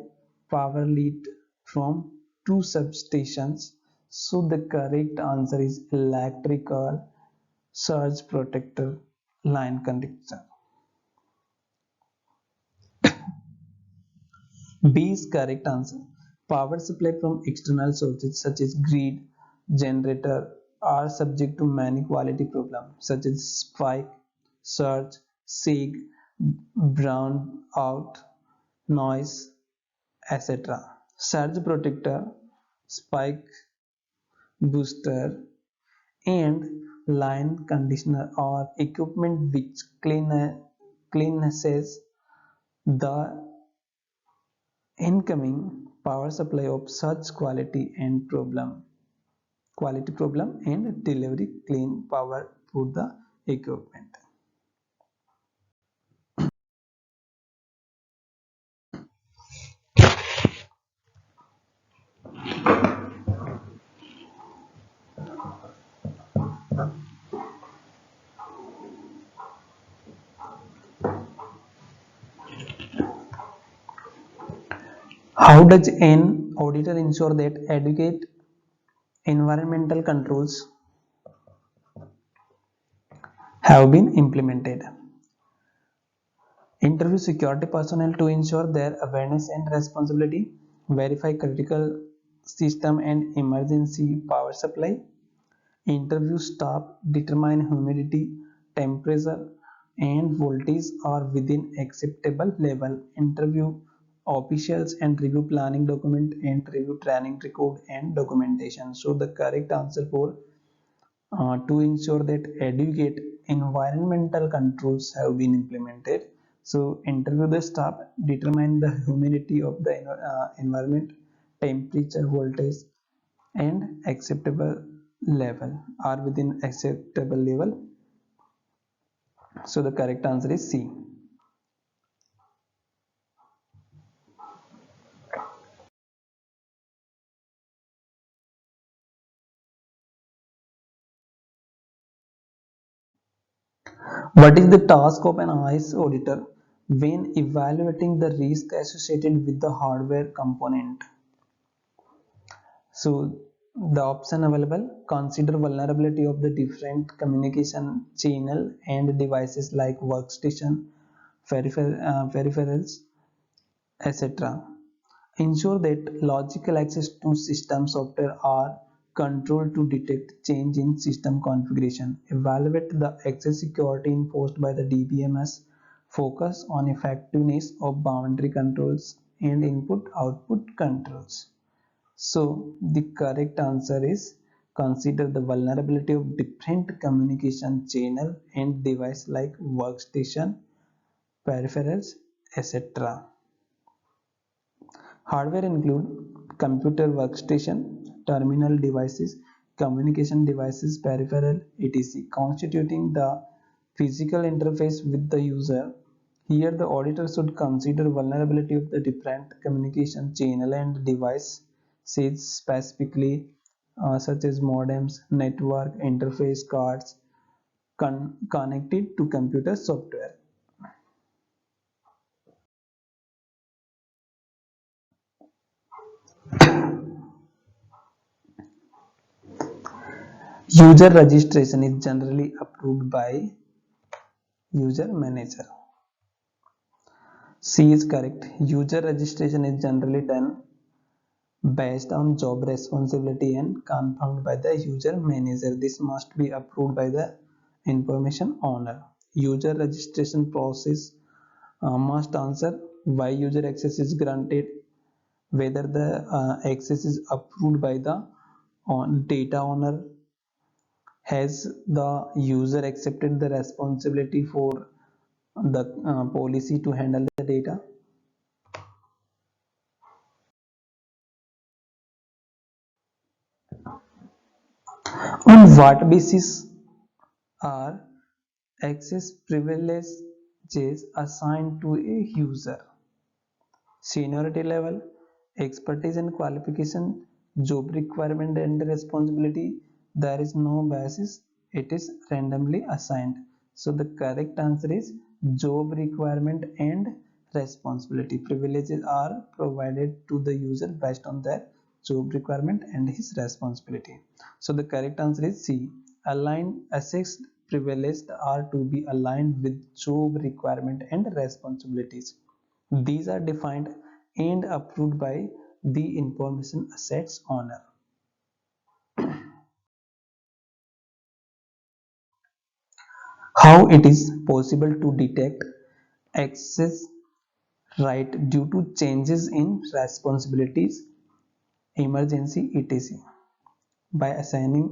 power lead from two substations. So the correct answer is electrical surge protector line conductor. B is correct answer. Power supply from external sources such as grid, generator are subject to many quality problems such as spike, surge, SIG, brown out, noise, etc. Surge protector, spike booster, and line conditioner are equipment which cleanses the incoming power supply of such quality problem and delivery clean power to the equipment. How does an auditor ensure that adequate environmental controls have been implemented? Interview security personnel to ensure their awareness and responsibility, verify critical system and emergency power supply, interview staff determine humidity, temperature, and voltage are within acceptable level. Interview officials and review planning document and review training record and documentation. So the correct answer for to ensure that adequate environmental controls have been implemented. So interview the staff, determine the humidity of the environment, temperature, voltage, and acceptable level are within acceptable level. So the correct answer is C. What is the task of an IS auditor when evaluating the risk associated with the hardware component? So the option available, consider vulnerability of the different communication channel and devices like workstation, peripherals, etc. Ensure that logical access to system software are controlled to detect change in system configuration. Evaluate the access security enforced by the DBMS. Focus on effectiveness of boundary controls and input-output controls. So the correct answer is consider the vulnerability of different communication channel and device like workstation, peripherals, etc. Hardware include computer workstation, terminal devices, communication devices, peripheral, etc., constituting the physical interface with the user. Here, the auditor should consider vulnerability of the different communication channel and device, says specifically, such as modems, network, interface cards, connected to computer software. User registration is generally approved by user manager. C is correct. User registration is generally done based on job responsibility and confirmed by the user manager. This must be approved by the information owner. User registration process must answer why user access is granted, whether the access is approved by the data owner, has the user accepted the responsibility for the policy to handle the data. On what basis are access privileges assigned to a user? Seniority level, expertise and qualification, job requirement and responsibility. There is no basis, it is randomly assigned. So the correct answer is job requirement and responsibility. Privileges are provided to the user based on their job requirement and his responsibility. So the correct answer is C. Aligned access privileges are to be aligned with job requirement and responsibilities. These are defined and approved by the information assets owner. How it is possible to detect access right due to changes in responsibilities, emergency, etc. By assigning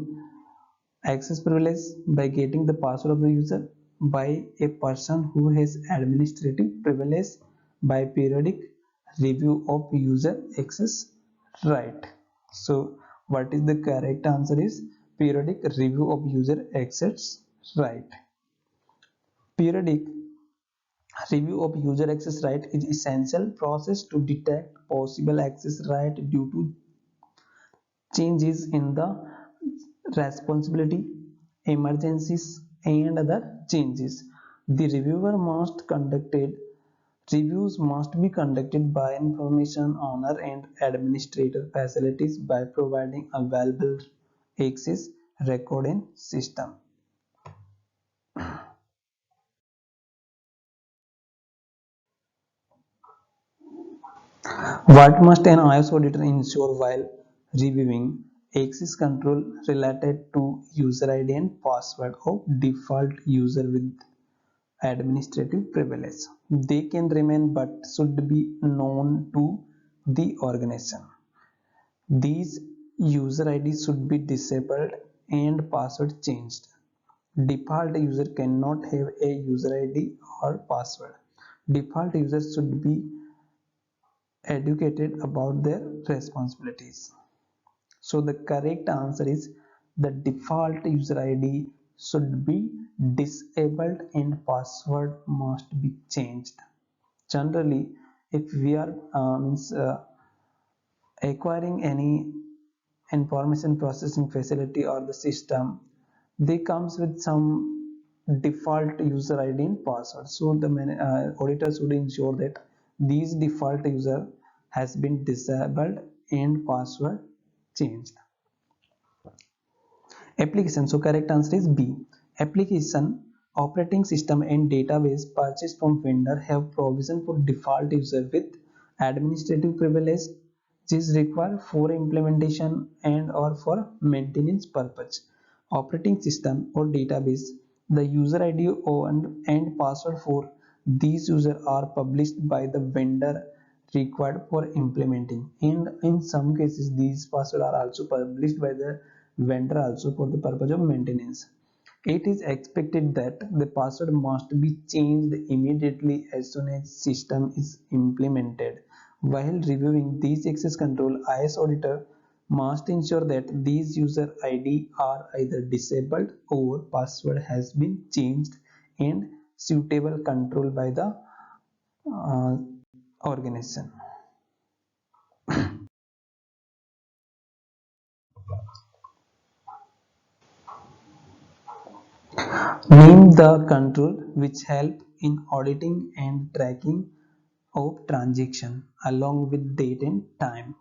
access privilege, by getting the password of the user, by a person who has administrative privilege, by periodic review of user access right. So what is the correct answer is periodic review of user access right. Periodic review of user access right is essential process to detect possible access right due to changes in the responsibility, emergencies, and other changes. The reviewer must conducted Reviews must be conducted by information owner and administrator facilities by providing available access record and system. What must an IS auditor ensure while reviewing access control related to user ID and password of default user with administrative privilege? They can remain but should be known to the organization. These user IDs should be disabled and password changed. Default user cannot have a user ID or password. Default users should be educated about their responsibilities. So the correct answer is the default user ID should be disabled and password must be changed. Generally, if we are acquiring any information processing facility or the system, they comes with some default user ID and password. So the auditors would ensure that these default user has been disabled and password changed. Application. So correct answer is B. Application, operating system and database purchased from vendor have provision for default user with administrative privilege is required for implementation and or for maintenance purpose. Operating system or database, the user ID and password for these users are published by the vendor required for implementing, and in some cases these passwords are also published by the vendor also for the purpose of maintenance. It is expected that the password must be changed immediately as soon as system is implemented. While reviewing these access control, IS auditor must ensure that these user ID are either disabled or password has been changed and suitable control by the uh, organization. Name the control which help in auditing and tracking of transaction along with date and time.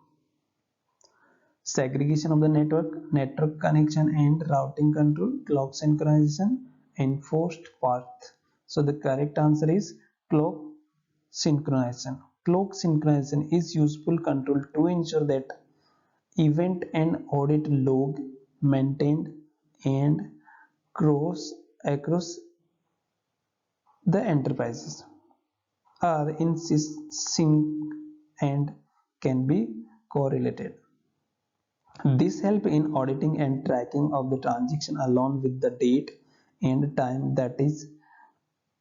Segregation of the network connection and routing control, clock synchronization, enforced path. So the correct answer is clock synchronization. Clock synchronization is useful control to ensure that event and audit log maintained and cross across the enterprises are in sync and can be correlated. This helps in auditing and tracking of the transaction along with the date and time that is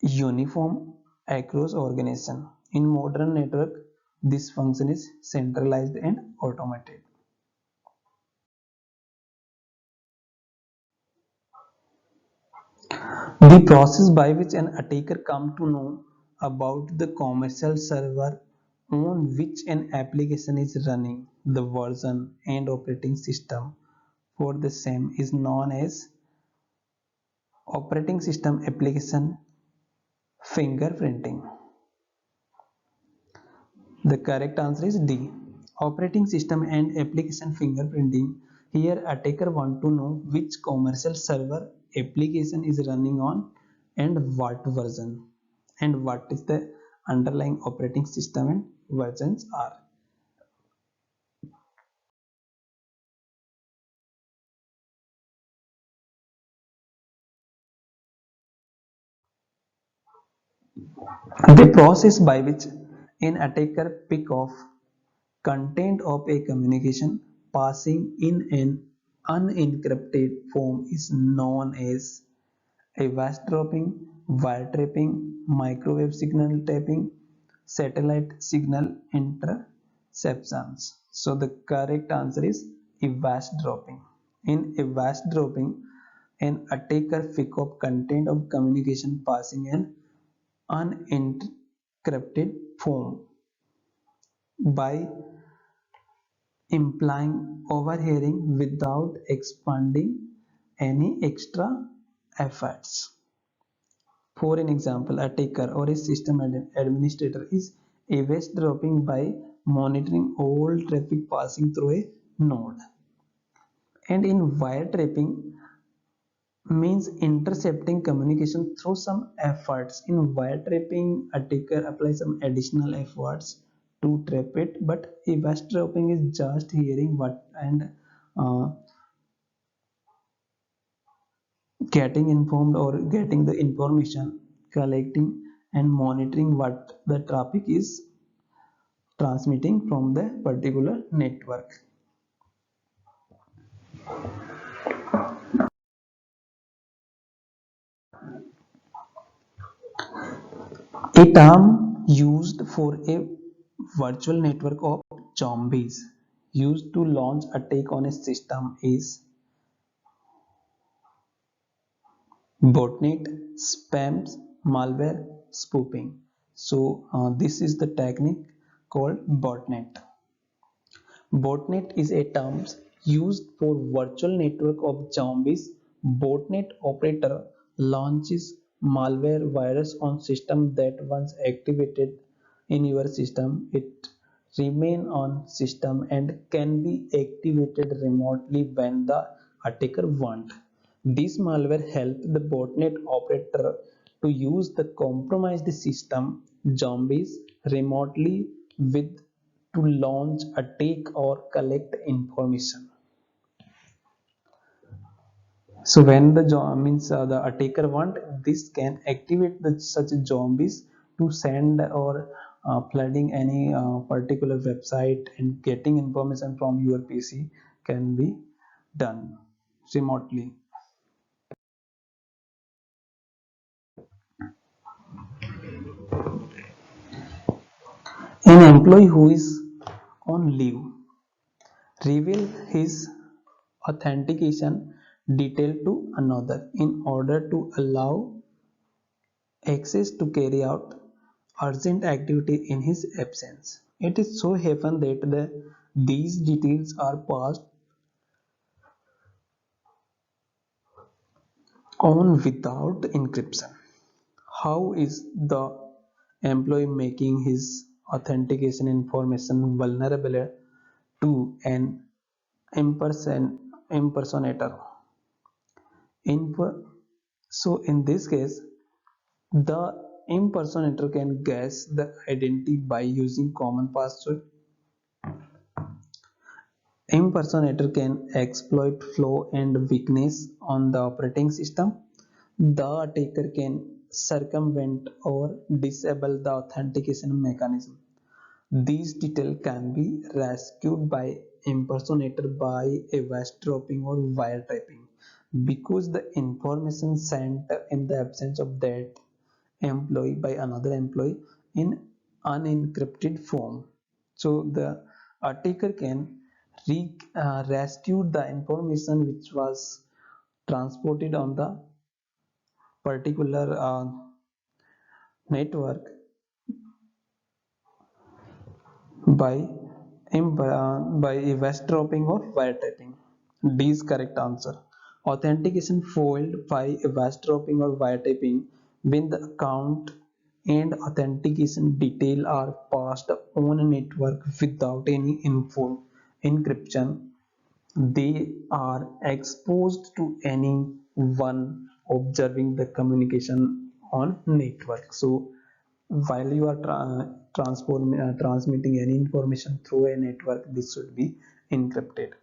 uniform across organization. In modern network, this function is centralized and automated. The process by which an attacker come to know about the commercial server on which an application is running, the version and operating system for the same is known as operating system application fingerprinting. The correct answer is D. Operating system and application fingerprinting. Here attacker want to know which commercial server application is running on and what version and what is the underlying operating system and versions are. The process by which an attacker pick off content of a communication passing in an unencrypted form is known as eavesdropping, wiretapping, microwave signal tapping, satellite signal interceptions. So the correct answer is eavesdropping. In eavesdropping, an attacker pick up content of communication passing an unencrypted form by implying overhearing without expending any extra efforts. For an example, a taker or a system administrator is eavesdropping by monitoring all traffic passing through a node. And in wiretapping means intercepting communication through some efforts. In wiretapping, a taker applies some additional efforts to trap it, but eavesdropping is just hearing what and uh, getting informed or getting the information, collecting and monitoring what the traffic is transmitting from the particular network. A term used for a virtual network of zombies used to launch attack on a system is botnet, spams, malware, spoofing. So this is the technique called botnet. Botnet is a term used for virtual network of zombies. Botnet operator launches malware virus on system that once activated in your system. It remain on system and can be activated remotely when the attacker want. This malware helped the botnet operator to use the compromised system zombies remotely with to launch, attack or collect information. So when the means the attacker want this can activate the such zombies to send or flooding any particular website and getting information from your PC can be done remotely. An employee who is on leave reveal his authentication detail to another in order to allow access to carry out urgent activity in his absence. It is so happen that these details are passed on without encryption. How is the employee making his authentication information vulnerable to an impersonator? So in this case, the impersonator can guess the identity by using common password. Impersonator can exploit flaw and weakness on the operating system. The attacker can circumvent or disable the authentication mechanism. These details can be rescued by impersonator by eavesdropping or wiretapping because the information sent in the absence of that employee by another employee in unencrypted form. So the attacker can rescue the information which was transported on the particular network by by eavesdropping or wiretapping. D is correct answer. Authentication failed by eavesdropping or wiretapping when the account and authentication detail are passed on a network without any encryption. They are exposed to anyone observing the communication on network. So while you are transmitting any information through a network, this should be encrypted.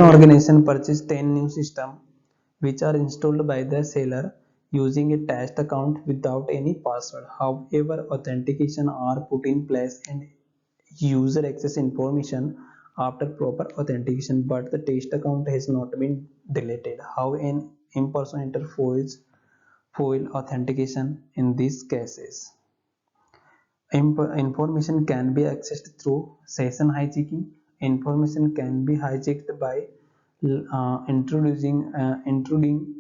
An organization purchases 10 new systems which are installed by the seller using a test account without any password. However, authentication are put in place and user access information after proper authentication, but the test account has not been deleted. How an impersonator foil authentication in these cases? Information can be accessed through session hijacking. Information can be hijacked by intruding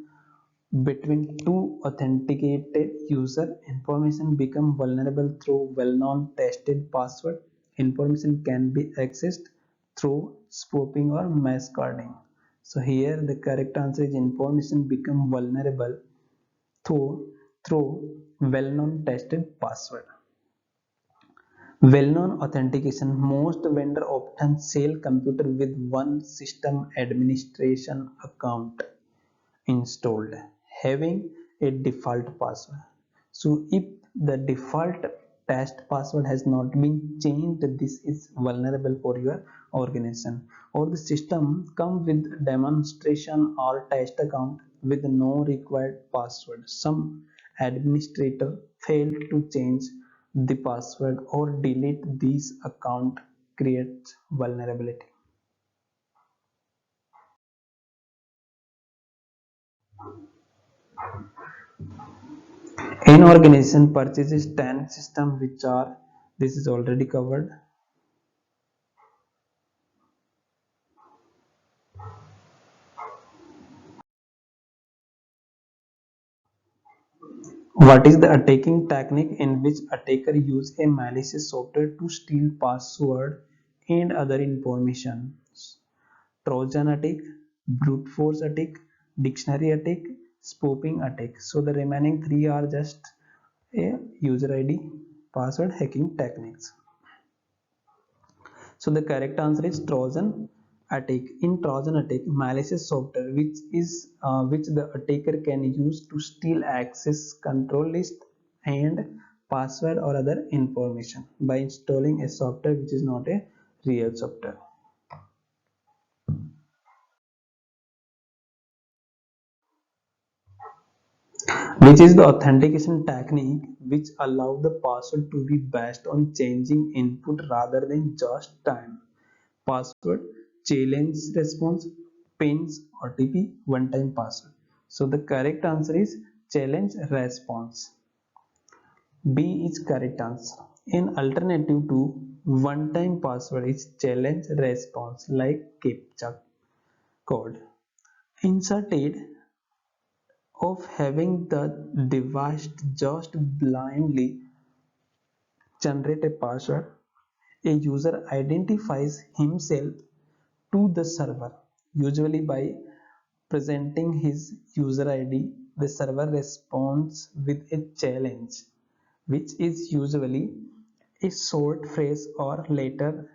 between two authenticated user. Information become vulnerable through well-known tested password. Information can be accessed through spoofing or masquerading. So here the correct answer is information become vulnerable through well-known tested password. Well-known authentication. Most vendors often sell computer with one system administration account installed having a default password. So if the default test password has not been changed, this is vulnerable for your organization. Or the system come with demonstration or test account with no required password. Some administrator failed to change the password or delete this account, creates vulnerability. An organization purchases 10 systems which are, this is already covered. What is the attacking technique in which attacker use a malicious software to steal password and other information? Trojan attack, brute force attack, dictionary attack, spoofing attack. So the remaining three are just a user ID password hacking techniques. So the correct answer is Trojan attack. In Trojan attack, malicious software which the attacker can use to steal access control list and password or other information by installing a software which is not a real software. Which is the authentication technique which allow the password to be based on changing input rather than just time. Password, challenge response, pins, OTP, one-time password. So the correct answer is challenge response. B is correct answer. In alternative to one-time password is challenge response like CAPTCHA code. Inserted of having the device just blindly generate a password, a user identifies himself to the server, usually by presenting his user ID. The server responds with a challenge, which is usually a short phrase or letter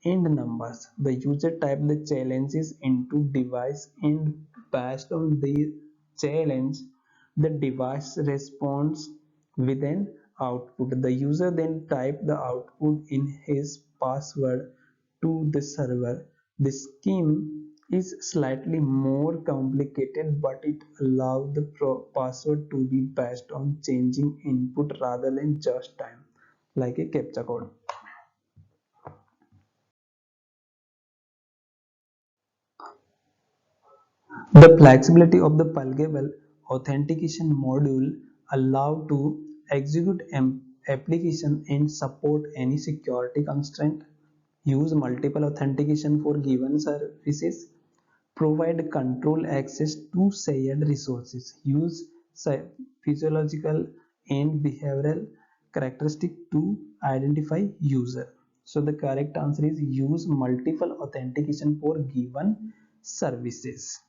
and numbers. The user types the challenges into device and based on the challenge, the device responds with an output. The user then types the output in his password to the server. The scheme is slightly more complicated, but it allows the password to be based on changing input rather than just time, like a CAPTCHA code. The flexibility of the pluggable authentication module allow to execute application and support any security constraint, use multiple authentication for given services, provide control access to shared resources, use physiological and behavioral characteristic to identify user. So the correct answer is use multiple authentication for given services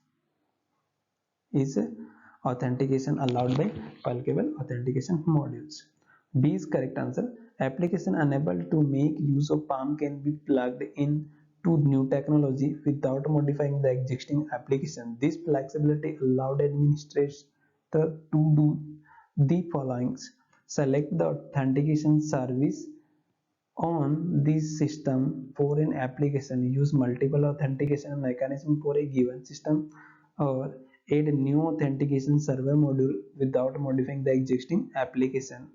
is authentication allowed by pluggable authentication modules. B is correct answer. Application unable to make use of PAM can be plugged in to new technology without modifying the existing application. This flexibility allowed administrators to do the following: select the authentication service On this system, for an application, use multiple authentication mechanism for a given system, or add new authentication server module without modifying the existing application.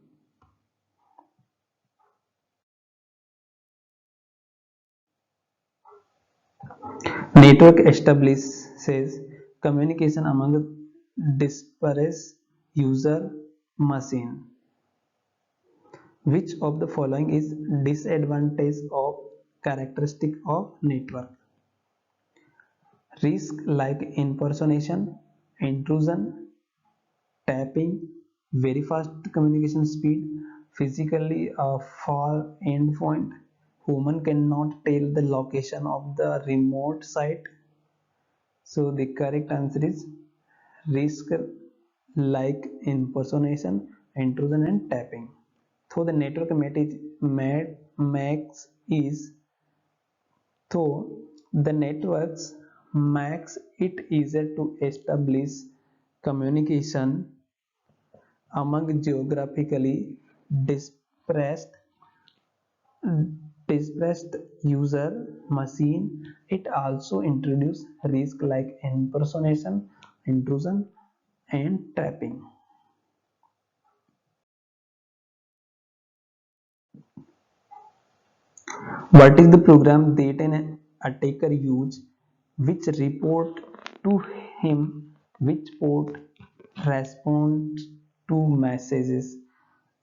Network establishes communication among disparate user machine. Which of the following is disadvantage of characteristic of network? Risk like impersonation, intrusion, tapping, very fast communication speed, physically a far endpoint, human cannot tell the location of the remote site. So the correct answer is risk like impersonation, intrusion and tapping. So the network max is so the networks makes it easier to establish communication among geographically dispersed dispersed user machine. It also introduces risk like impersonation, intrusion and tapping. What is the program that an attacker use which report to him which port responds to messages,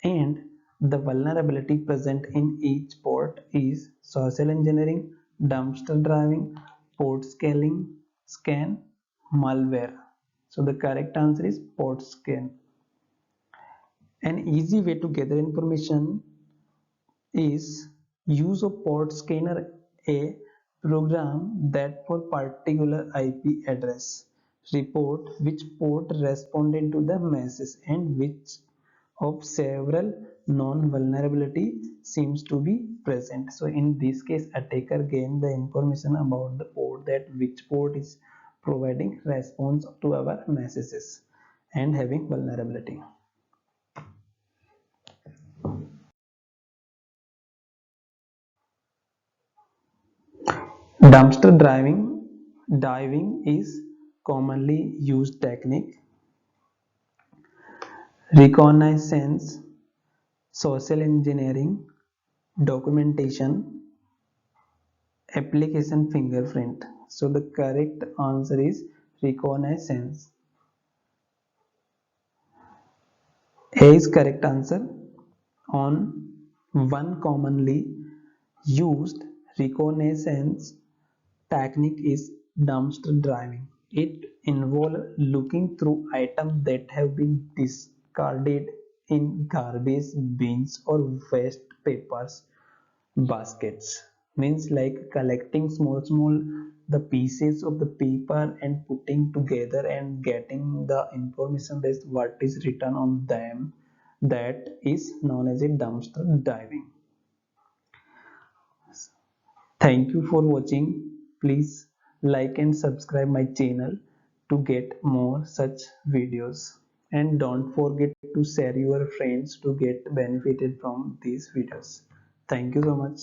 and the vulnerability present in each port is social engineering, dumpster driving, port scan, malware. So the correct answer is port scan. An easy way to gather information is use of port scanner, a program that for particular IP address report which port responded to the message and which of several known vulnerability seems to be present. So in this case, attacker gain the information about the port, that which port is providing response to our messages and having vulnerability. Dumpster diving is commonly used technique. Reconnaissance, social engineering, documentation, application fingerprint. So the correct answer is reconnaissance. A is correct answer. On one commonly used reconnaissance technique is dumpster diving. It involves looking through items that have been discarded in garbage bins or waste papers baskets. Means like collecting small the pieces of the paper and putting together and getting the information that what is written on them. That is known as a dumpster diving. Thank you for watching. Please like and subscribe my channel to get more such videos. And don't forget to share your friends to get benefited from these videos. Thank you so much.